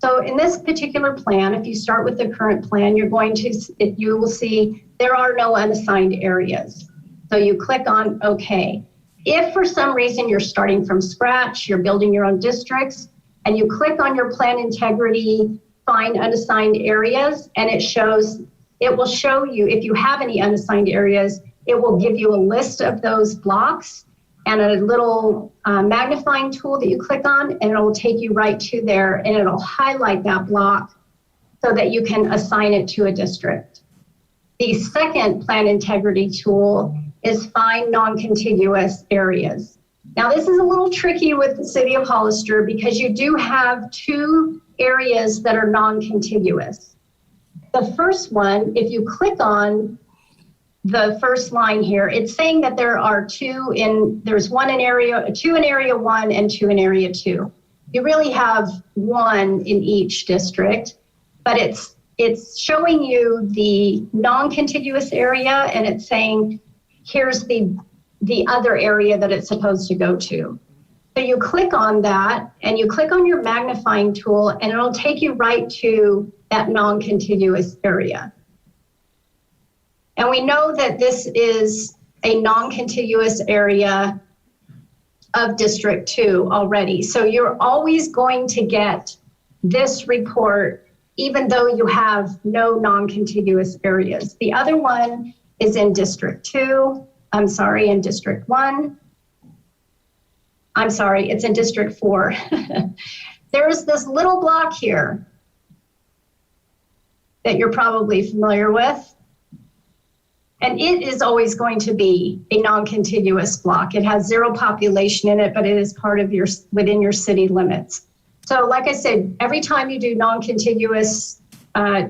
So in this particular plan, if you start with the current plan, you will see there are no unassigned areas. So you click on OK. If for some reason you're starting from scratch, you're building your own districts, and you click on your plan integrity, find unassigned areas, and it will show you if you have any unassigned areas, it will give you a list of those blocks and a little magnifying tool that you click on, and it will take you right to there, and it'll highlight that block so that you can assign it to a district. The second plan integrity tool is find non-contiguous areas. Now this is a little tricky with the city of Hollister because you do have two areas that are non-contiguous. The first one, if you click on the first line here, it's saying that there's two in area 1 and 2 in area 2. You really have one in each district, but it's showing you the non-contiguous area, and it's saying here's the other area that it's supposed to go to. So you click on that and you click on your magnifying tool, and it'll take you right to that non-contiguous area. And we know that this is a non-contiguous area of District 2 already. So you're always going to get this report, even though you have no non-contiguous areas. The other one is in District 2. In District 1. It's in District 4. There's this little block here that you're probably familiar with. And it is always going to be a non-contiguous block. It has zero population in it, but it is part of within your city limits. So like I said, every time you do non-contiguous,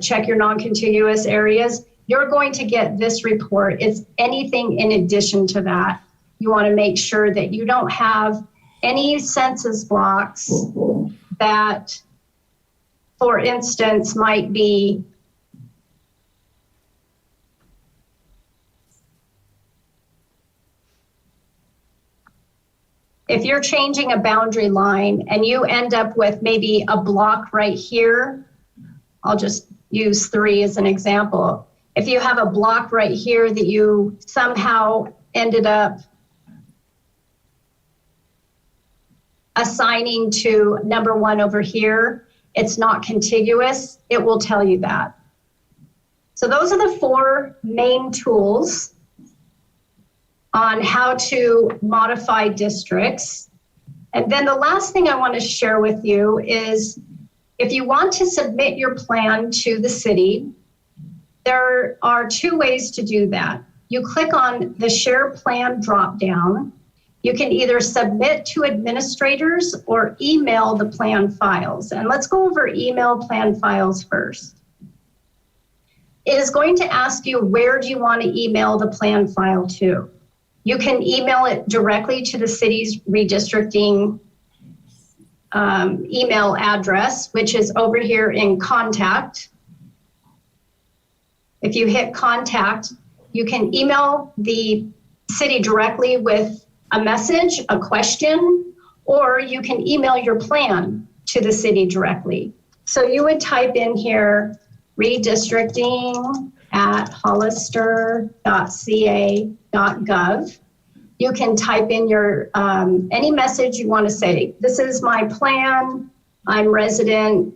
check your non-contiguous areas, you're going to get this report. It's anything in addition to that. You want to make sure that you don't have any census blocks that, for instance, might be if you're changing a boundary line and you end up with maybe a block right here, I'll just use 3 as an example. If you have a block right here that you somehow ended up assigning to number 1 over here, it's not contiguous, it will tell you that. So those are the 4 main tools on how to modify districts. And then the last thing I want to share with you is if you want to submit your plan to the city, there are 2 ways to do that. You click on the Share Plan dropdown. You can either submit to administrators or email the plan files. And let's go over email plan files first. It is going to ask you, where do you want to email the plan file to? You can email it directly to the city's redistricting email address, which is over here in contact. If you hit contact, you can email the city directly with a message, a question, or you can email your plan to the city directly. So you would type in here, redistricting@hollister.ca.gov. You can type in your any message you want to say. This is my plan. I'm resident,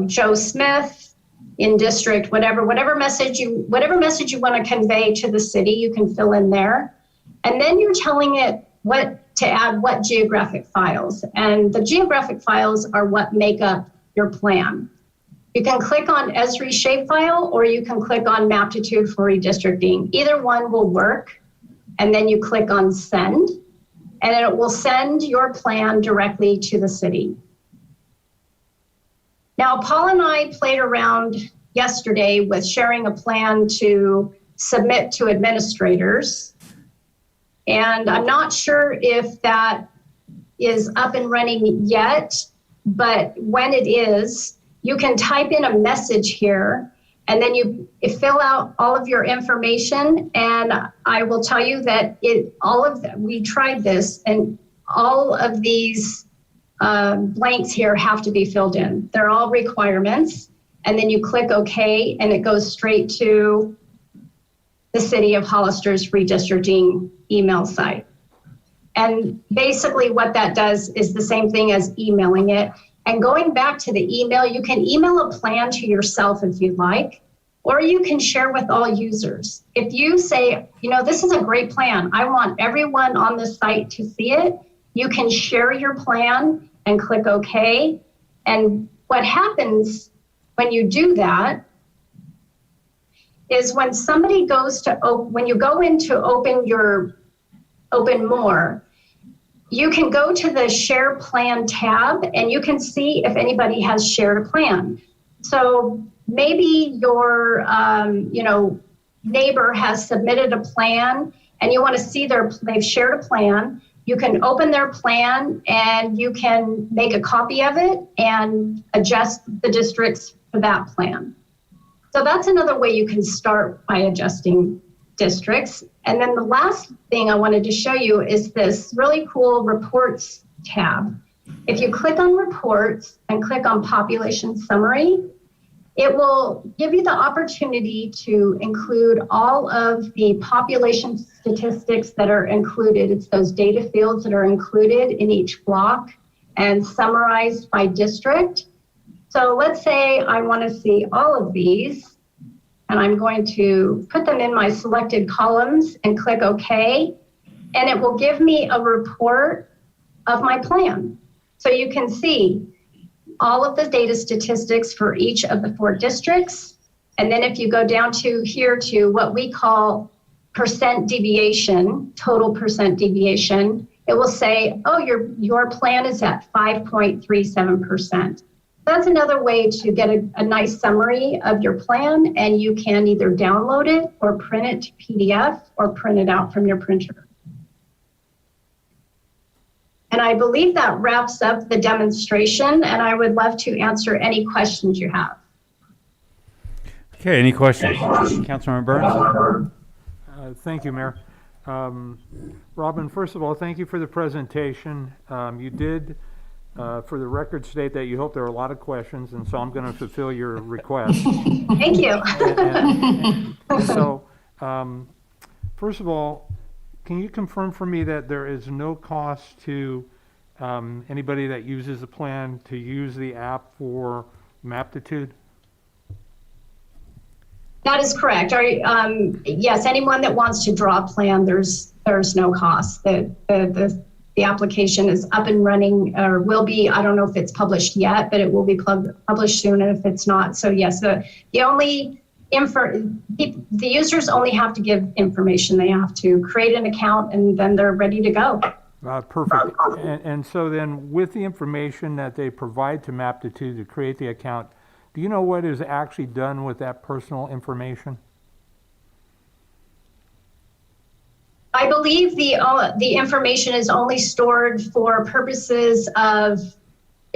Joe Smith in district, whatever message you want to convey to the city, you can fill in there. And then you're telling it what to add, what geographic files. And the geographic files are what make up your plan. You can click on Esri shapefile, or you can click on Maptitude for redistricting. Either one will work. And then you click on send, and it will send your plan directly to the city. Now, Paul and I played around yesterday with sharing a plan to submit to administrators. And I'm not sure if that is up and running yet, but when it is, you can type in a message here, and then you fill out all of your information. And I will tell you that we tried this, and all of these blanks here have to be filled in. They're all requirements. And then you click OK, and it goes straight to the City of Hollister's redistricting email site. And basically what that does is the same thing as emailing it. And going back to the email, you can email a plan to yourself if you'd like, or you can share with all users. If you say, this is a great plan, I want everyone on the site to see it, you can share your plan and click OK. And what happens when you do that is when somebody when you go in to open more, you can go to the Share Plan tab, and you can see if anybody has shared a plan. So maybe your neighbor has submitted a plan, and you want to see they've shared a plan. You can open their plan, and you can make a copy of it and adjust the districts for that plan. So that's another way you can start by adjusting districts. And then the last thing I wanted to show you is this really cool reports tab. If you click on reports and click on population summary, it will give you the opportunity to include all of the population statistics that are included. It's those data fields that are included in each block and summarized by district. So let's say I want to see all of these, and I'm going to put them in my selected columns and click OK, and it will give me a report of my plan. So you can see all of the data statistics for each of the 4 districts. And then if you go down to here to what we call percent deviation, total percent deviation, it will say, oh, your plan is at 5.37%. That's another way to get a nice summary of your plan, and you can either download it or print it to PDF or print it out from your printer. And I believe that wraps up the demonstration, and I would love to answer any questions you have. Okay, any questions? Councilmember Burns? Thank you, Mayor. Robin, first of all, thank you for the presentation. You did, for the record, state that you hope there are a lot of questions, and so I'm going to fulfill your request. Thank you. So, first of all, can you confirm for me that there is no cost to anybody that uses the plan to use the app for Maptitude? That is correct. Yes, anyone that wants to draw a plan, there's no cost. The application is up and running, or will be. I don't know if it's published yet, but it will be published soon. And if it's not, so yes, the users only have to give information. They have to create an account, and then they're ready to go. Perfect. And so then, with the information that they provide to Maptitude to create the account, do you know what is actually done with that personal information? I believe the information is only stored for purposes of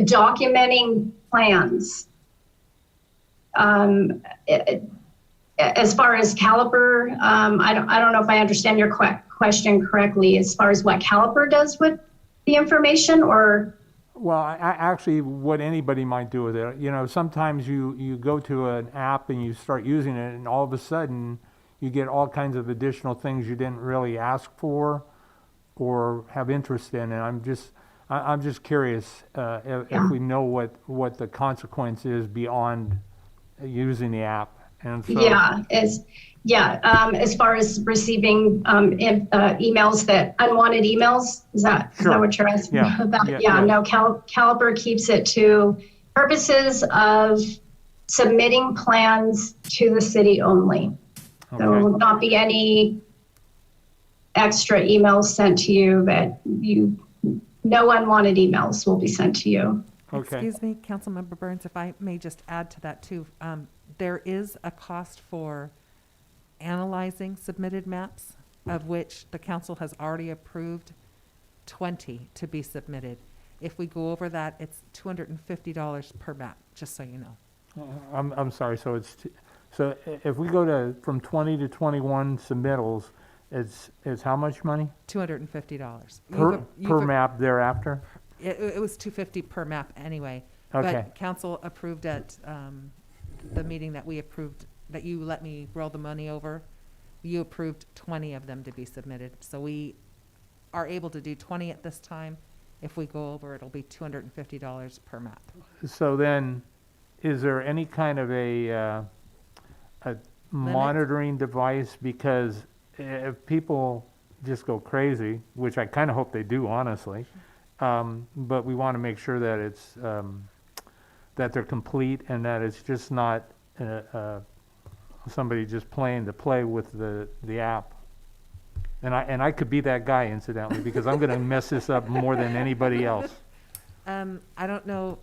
documenting plans. As far as caliper, I don't know if I understand your question correctly. As far as what caliper does with the information, or Well, actually, what anybody might do with it, you know, sometimes you go to an app and you start using it, and all of a sudden, you get all kinds of additional things you didn't really ask for or have interest in, and I'm just curious if we know what the consequence is beyond using the app, and so. As far as receiving emails unwanted emails, is that Sure. what you're asking Yeah. about? Yeah. No, Caliber keeps it to purposes of submitting plans to the city only. There Okay. will not be any extra emails sent to you no unwanted emails will be sent to you. Okay. Excuse me, Councilmember Burns, if I may just add to that too. There is a cost for analyzing submitted maps, of which the council has already approved 20 to be submitted. If we go over that, it's $250 per map, just so you know. I'm sorry, so so if we go from 20 to 21 submittals, it's how much money? $250. Per map thereafter? It was $250 per map anyway. Okay. But council approved at the meeting that we approved, that you let me roll the money over. You approved 20 of them to be submitted. So we are able to do 20 at this time. If we go over, it'll be $250 per map. So then, is there any kind of a monitoring device? Because if people just go crazy, which I kind of hope they do, honestly, but we want to make sure that it's that they're complete and that it's just not somebody just playing to play with the app. And I could be that guy, incidentally, because I'm going to mess this up more than anybody else. I don't know,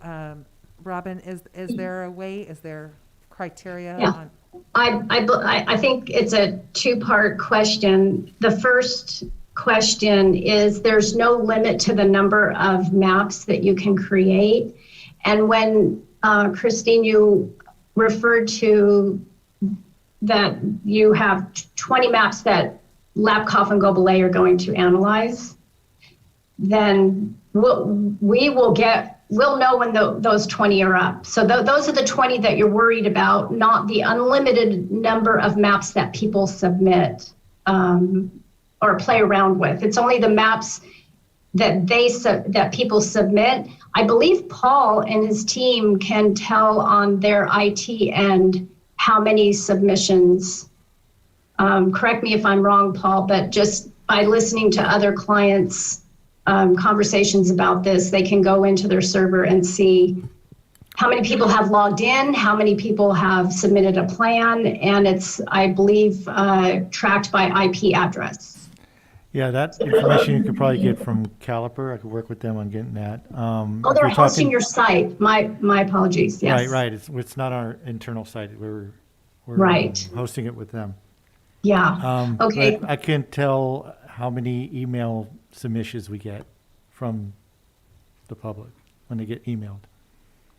Robin, is there a way, is there criteria Yeah. on? I think it's a two-part question. The first question is there's no limit to the number of maps that you can create. And when, Christine, you referred to that you have 20 maps that Lapcoff and Gobelay are going to analyze, then we'll know when those 20 are up. So those are the 20 that you're worried about, not the unlimited number of maps that people submit or play around with. It's only the maps that that people submit. I believe Paul and his team can tell on their IT end how many submissions. Correct me if I'm wrong, Paul, but just by listening to other clients' conversations about this, they can go into their server and see how many people have logged in, how many people have submitted a plan, and it's, I believe, tracked by IP address. Yeah, that information you could probably get from Caliper. I could work with them on getting that. They're hosting your site. My apologies. Yes. Right. It's not our internal site. We're Right. hosting it with them. Yeah. Okay. But I can't tell how many email submissions we get from the public when they get emailed.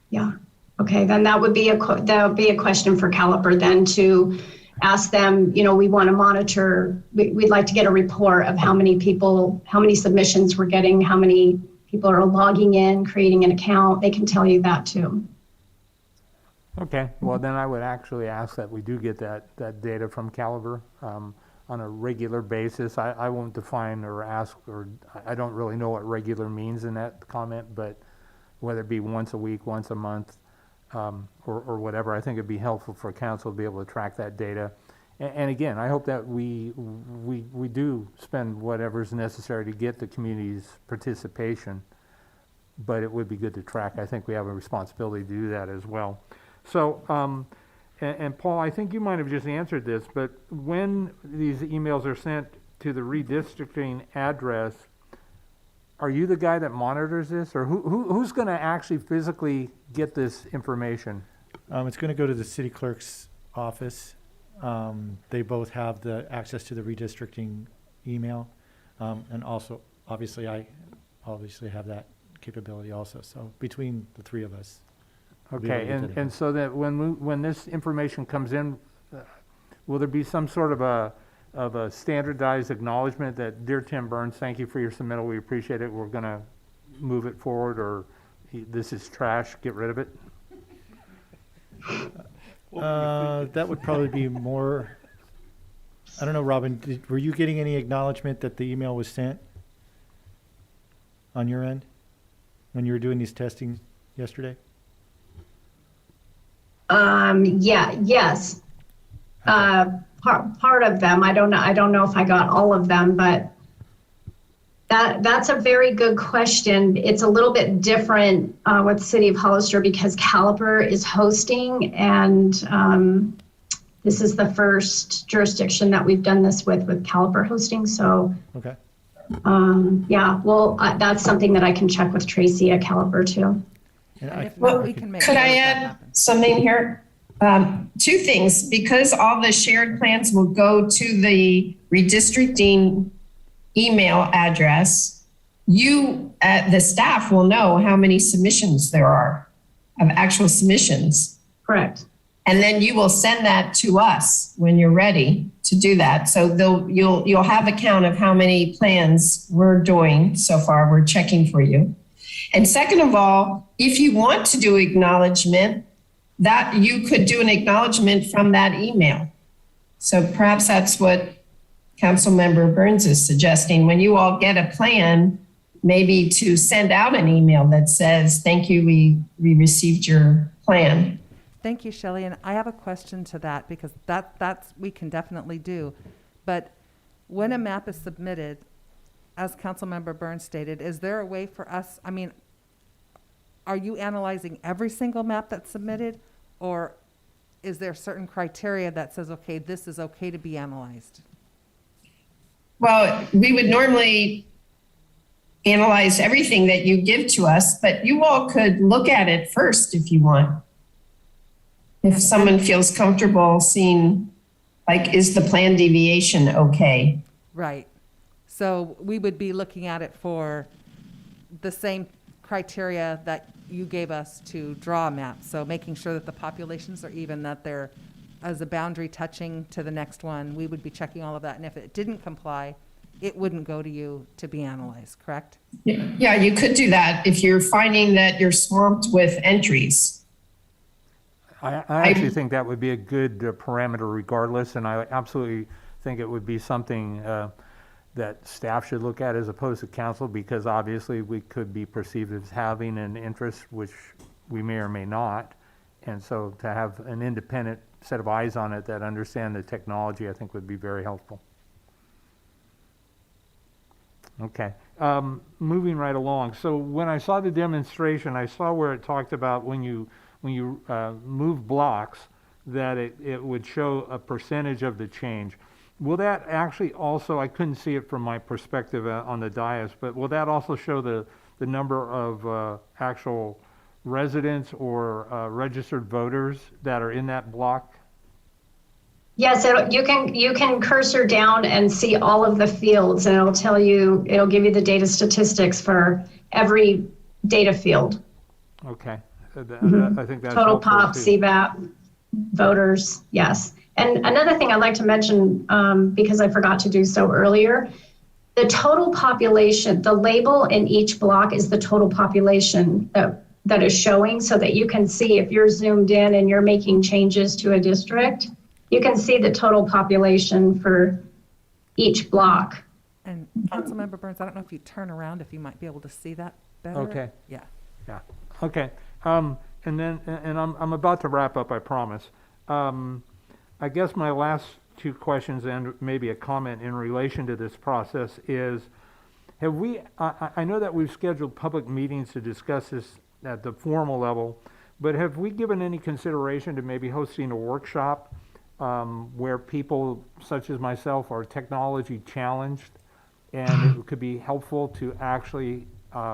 Yeah. Okay. Then that would be a question for Caliper then to ask them. We want to monitor. We'd like to get a report of how many submissions we're getting, how many people are logging in, creating an account. They can tell you that too. Okay, well then I would actually ask that we do get that data from Caliber on a regular basis. I won't define or ask, or I don't really know what regular means in that comment, but whether it be once a week, once a month, or whatever, I think it'd be helpful for council to be able to track that data. And again, I hope that we do spend whatever's necessary to get the community's participation, but it would be good to track. I think we have a responsibility to do that as well. So, and Paul, I think you might have just answered this, but when these emails are sent to the redistricting address, are you the guy that monitors this, or who's going to actually physically get this information? It's going to go to the city clerk's office. They both have the access to the redistricting email, and also, obviously, I have that capability also. So between the three of us. Okay, and so that when this information comes in, will there be some sort of a standardized acknowledgement that, dear Tim Burns, thank you for your submittal, we appreciate it, we're going to move it forward, this is trash, get rid of it? That would probably be more, I don't know, Robin, were you getting any acknowledgement that the email was sent on your end when you were doing these testing yesterday? Yes. Part of them. I don't know if I got all of them, but that's a very good question. It's a little bit different with the City of Hollister because Caliper is hosting, and this is the first jurisdiction that we've done this with Caliper hosting. So, Okay. yeah, well, that's something that I can check with Tracy at Caliper too. And And I, if not, we can- can make Could sure I that add happens. something here? Two things, because all the shared plans will go to the redistricting email address, you, the staff will know how many submissions there are of actual submissions. Correct. And then you will send that to us when you're ready to do that. So you'll have a count of how many plans we're doing so far. We're checking for you. And second of all, if you want to do acknowledgement, that you could do an acknowledgement from that email. So perhaps that's what Councilmember Burns is suggesting. When you all get a plan, maybe to send out an email that says, thank you, we received your plan. Thank you, Shelley. And I have a question to that because that's we can definitely do. But when a map is submitted, as Councilmember Burns stated, is there a way for us, I mean, are you analyzing every single map that's submitted? Or is there certain criteria that says, okay, this is okay to be analyzed? Well, we would normally analyze everything that you give to us, but you all could look at it first if you want. If someone feels comfortable seeing, like, is the plan deviation okay? Right. So we would be looking at it for the same criteria that you gave us to draw a map. So making sure that the populations are even, that they're as a boundary touching to the next one. We would be checking all of that. And if it didn't comply, it wouldn't go to you to be analyzed, correct? Yeah, you could do that if you're finding that you're swamped with entries. I actually think that would be a good parameter regardless, and I absolutely think it would be something that staff should look at as opposed to council, because obviously we could be perceived as having an interest, which we may or may not. And so to have an independent set of eyes on it that understand the technology, I think would be very helpful. Okay, moving right along. So when I saw the demonstration, I saw where it talked about when you move blocks, that it would show a percentage of the change. Will that actually also, I couldn't see it from my perspective on the dais, but will that also show the number of actual residents or registered voters that are in that block? Yes, you can cursor down and see all of the fields, and it'll give you the data statistics for every data field. Okay, I think that's Total helpful pop, too. CVAP, voters, yes. And another thing I'd like to mention, because I forgot to do so earlier, the total population, the label in each block is the total population that is showing, so that you can see if you're zoomed in and you're making changes to a district, you can see the total population for each block. And Councilmember Burns, I don't know if you turn around, if you might be able to see that better. Okay. Yeah. Yeah, okay. And then, and I'm about to wrap up, I promise. I guess my last two questions and maybe a comment in relation to this process is, have we, I know that we've scheduled public meetings to discuss this at the formal level, but have we given any consideration to maybe hosting a workshop where people such as myself are technology challenged, and it could be helpful to actually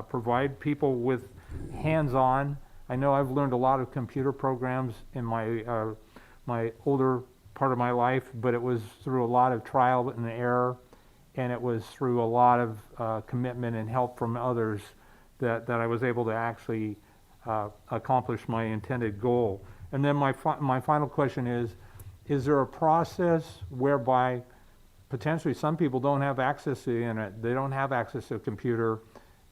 provide people with hands-on. I know I've learned a lot of computer programs in my my older part of my life, but it was through a lot of trial and error, and it was through a lot of commitment and help from others that I was able to actually accomplish my intended goal. And then my final question is there a process whereby potentially some people don't have access to the internet, they don't have access to a computer,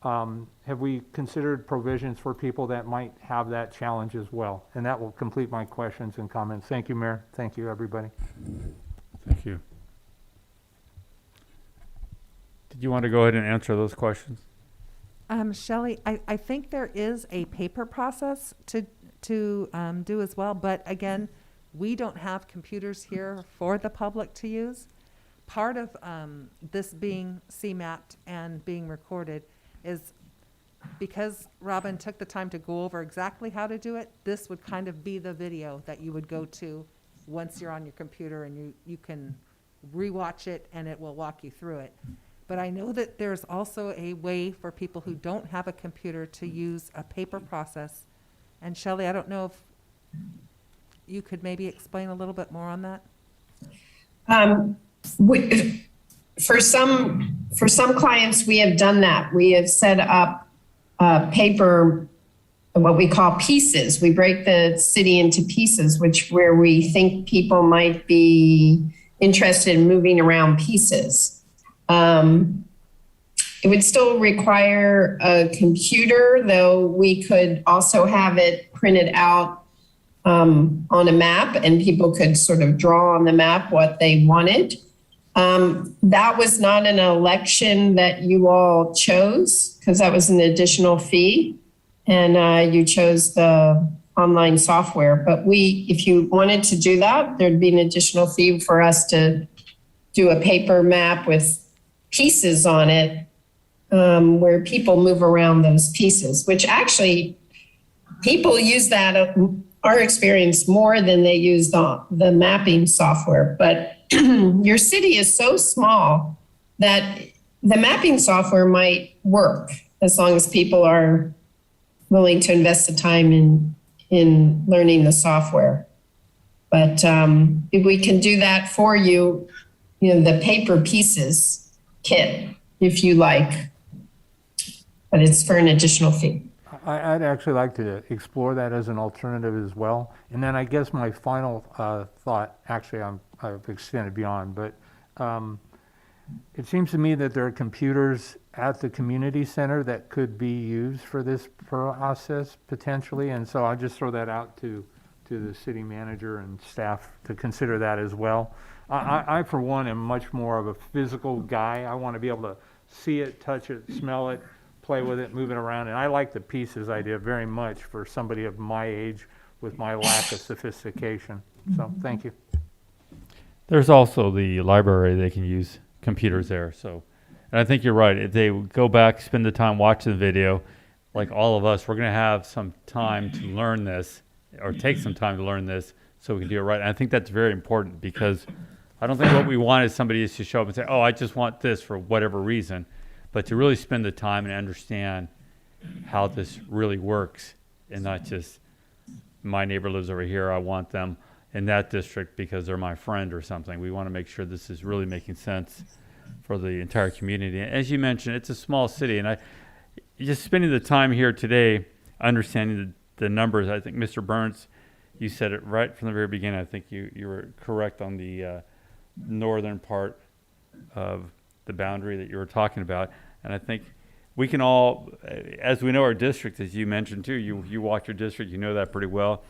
have we considered provisions for people that might have that challenge as well? And that will complete my questions and comments. Thank you, Mayor. Thank you, everybody. Thank you. Did you want to go ahead and answer those questions? Shelley, I think there is a paper process to do as well, but again, we don't have computers here for the public to use. Part of this being CMAP'd and being recorded is because Robin took the time to go over exactly how to do it, this would kind of be the video that you would go to once you're on your computer, and you can rewatch it and it will walk you through it. But I know that there's also a way for people who don't have a computer to use a paper process. And Shelley, I don't know if you could maybe explain a little bit more on that? For some clients, we have done that. We have set up paper, what we call pieces. We break the city into pieces, where we think people might be interested in moving around pieces. It would still require a computer, though we could also have it printed out on a map, and people could sort of draw on the map what they wanted. That was not an election that you all chose, because that was an additional fee, and you chose the online software. But if you wanted to do that, there'd be an additional fee for us to do a paper map with pieces on it, where people move around those pieces, which actually people use that, our experience, more than they use the mapping software. But your city is so small that the mapping software might work as long as people are willing to invest the time in learning the software. But if we can do that for you, the paper pieces kit, if you like, but it's for an additional fee. I'd actually like to explore that as an alternative as well. And then I guess my final thought, actually I've extended beyond, but it seems to me that there are computers at the community center that could be used for this process potentially. And so I'll just throw that out to the city manager and staff to consider that as well. I, for one, am much more of a physical guy. I want to be able to see it, touch it, smell it, play with it, move it around. And I like the pieces idea very much for somebody of my age with my lack of sophistication. So thank you. There's also the library. They can use computers there. So, and I think you're right. If they go back, spend the time watching the video, like all of us, we're going to have some time to learn this, or take some time to learn this, so we can do it right. And I think that's very important, because I don't think what we want is somebody just to show up and say, oh, I just want this for whatever reason, but to really spend the time and understand how this really works, and not just my neighbor lives over here, I want them in that district because they're my friend or something. We want to make sure this is really making sense for the entire community. And as you mentioned, it's a small city, and just spending the time here today, understanding the numbers. I think Mr. Burns, you said it right from the very beginning. I think you were correct on the northern part of the boundary that you were talking about. And I think we can all, as we know our district, as you mentioned too, you walk your district, you know that pretty well.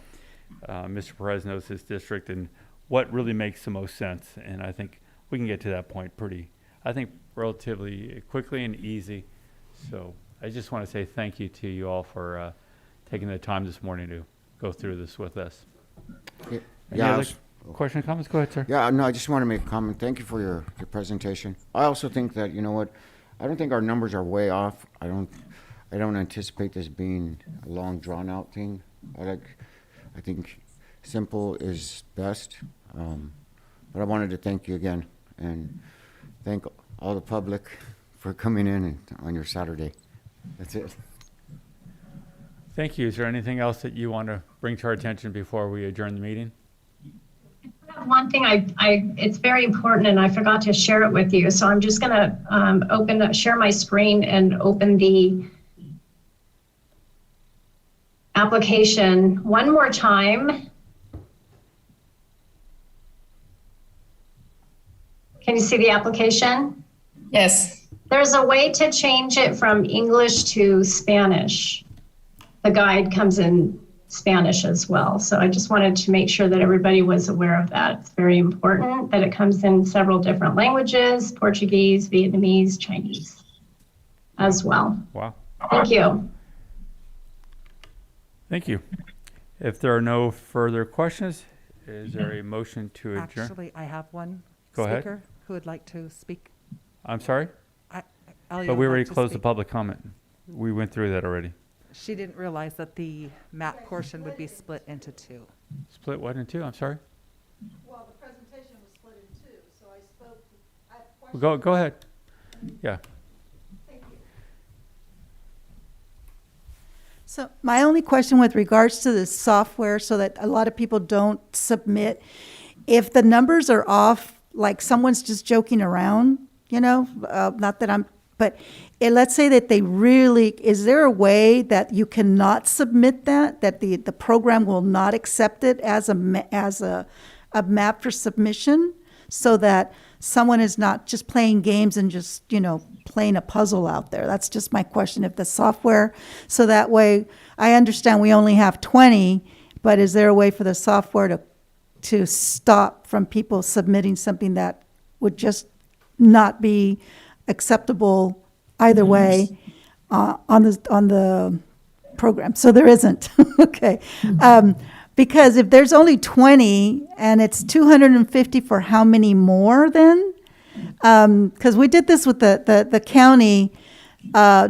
Mr. Perez knows his district and what really makes the most sense. And I think we can get to that point relatively quickly and easy. So I just want to say thank you to you all for taking the time this morning to go through this with us. Any other questions, comments? Go ahead, sir. Yeah, no, I just want to make a comment. Thank you for your presentation. I also think that, you know what, I don't think our numbers are way off. I don't anticipate this being a long, drawn-out thing. I think simple is best. But I wanted to thank you again, and thank all the public for coming in on your Saturday. That's it. Thank you. Is there anything else that you want to bring to our attention before we adjourn the meeting? One thing it's very important, and I forgot to share it with you. So I'm just going to share my screen and open the application one more time. Can you see the application? Yes. There's a way to change it from English to Spanish. The guide comes in Spanish as well. So I just wanted to make sure that everybody was aware of that. It's very important that it comes in several different languages, Portuguese, Vietnamese, Chinese as well. Wow. Thank you. Thank you. If there are no further questions, is there a motion to adjourn? Actually, I have one Go ahead. speaker who would like to speak. I'm sorry? Elliot But we would already like to closed the speak. public comment. We went through that already. She didn't realize that the map portion would be split into two. Split what in two? I'm sorry? Well, the presentation was split in two, so I spoke, I have questions. Go ahead. Yeah. Thank you. So my only question with regards to the software, so that a lot of people don't submit, if the numbers are off, like someone's just joking around, not that but let's say that they really, is there a way that you cannot submit that the program will not accept it as a map for submission, so that someone is not just playing games and just, playing a puzzle out there? That's just my question. If the software, so that way, I understand we only have 20, but is there a way for the software to stop from people submitting something that would just not be acceptable either way on the program? So there isn't. Okay. Because if there's only 20 and it's 250 for how many more then? Because we did this with the county,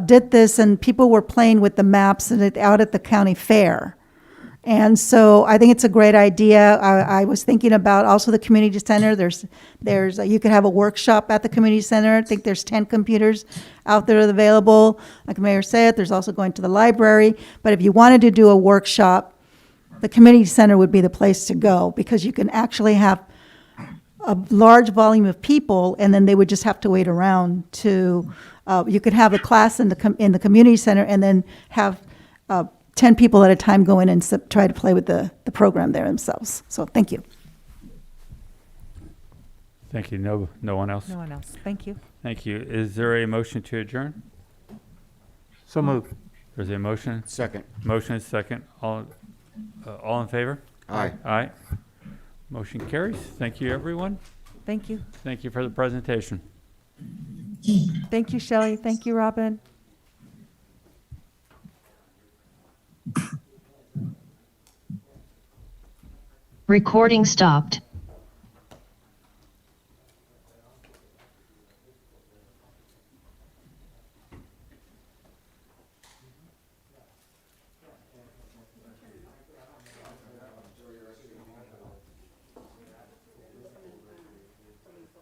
did this, and people were playing with the maps out at the county fair. And so I think it's a great idea. I was thinking about also the community center. You could have a workshop at the community center. I think there's 10 computers out there available. Like the mayor said, there's also going to the library. But if you wanted to do a workshop, the community center would be the place to go, because you can actually have a large volume of people, and then they would just have to wait around to, you could have a class in the community center and then have 10 people at a time go in and try to play with the program there themselves. So thank you. Thank you. No one else? No one else. Thank you. Thank you. Is there a motion to adjourn? So moved. There's a motion. Second. Motion is second. All in favor? Aye. Aye. Motion carries. Thank you, everyone. Thank you. Thank you for the presentation. Thank you, Shelley. Thank you, Robin. Recording stopped.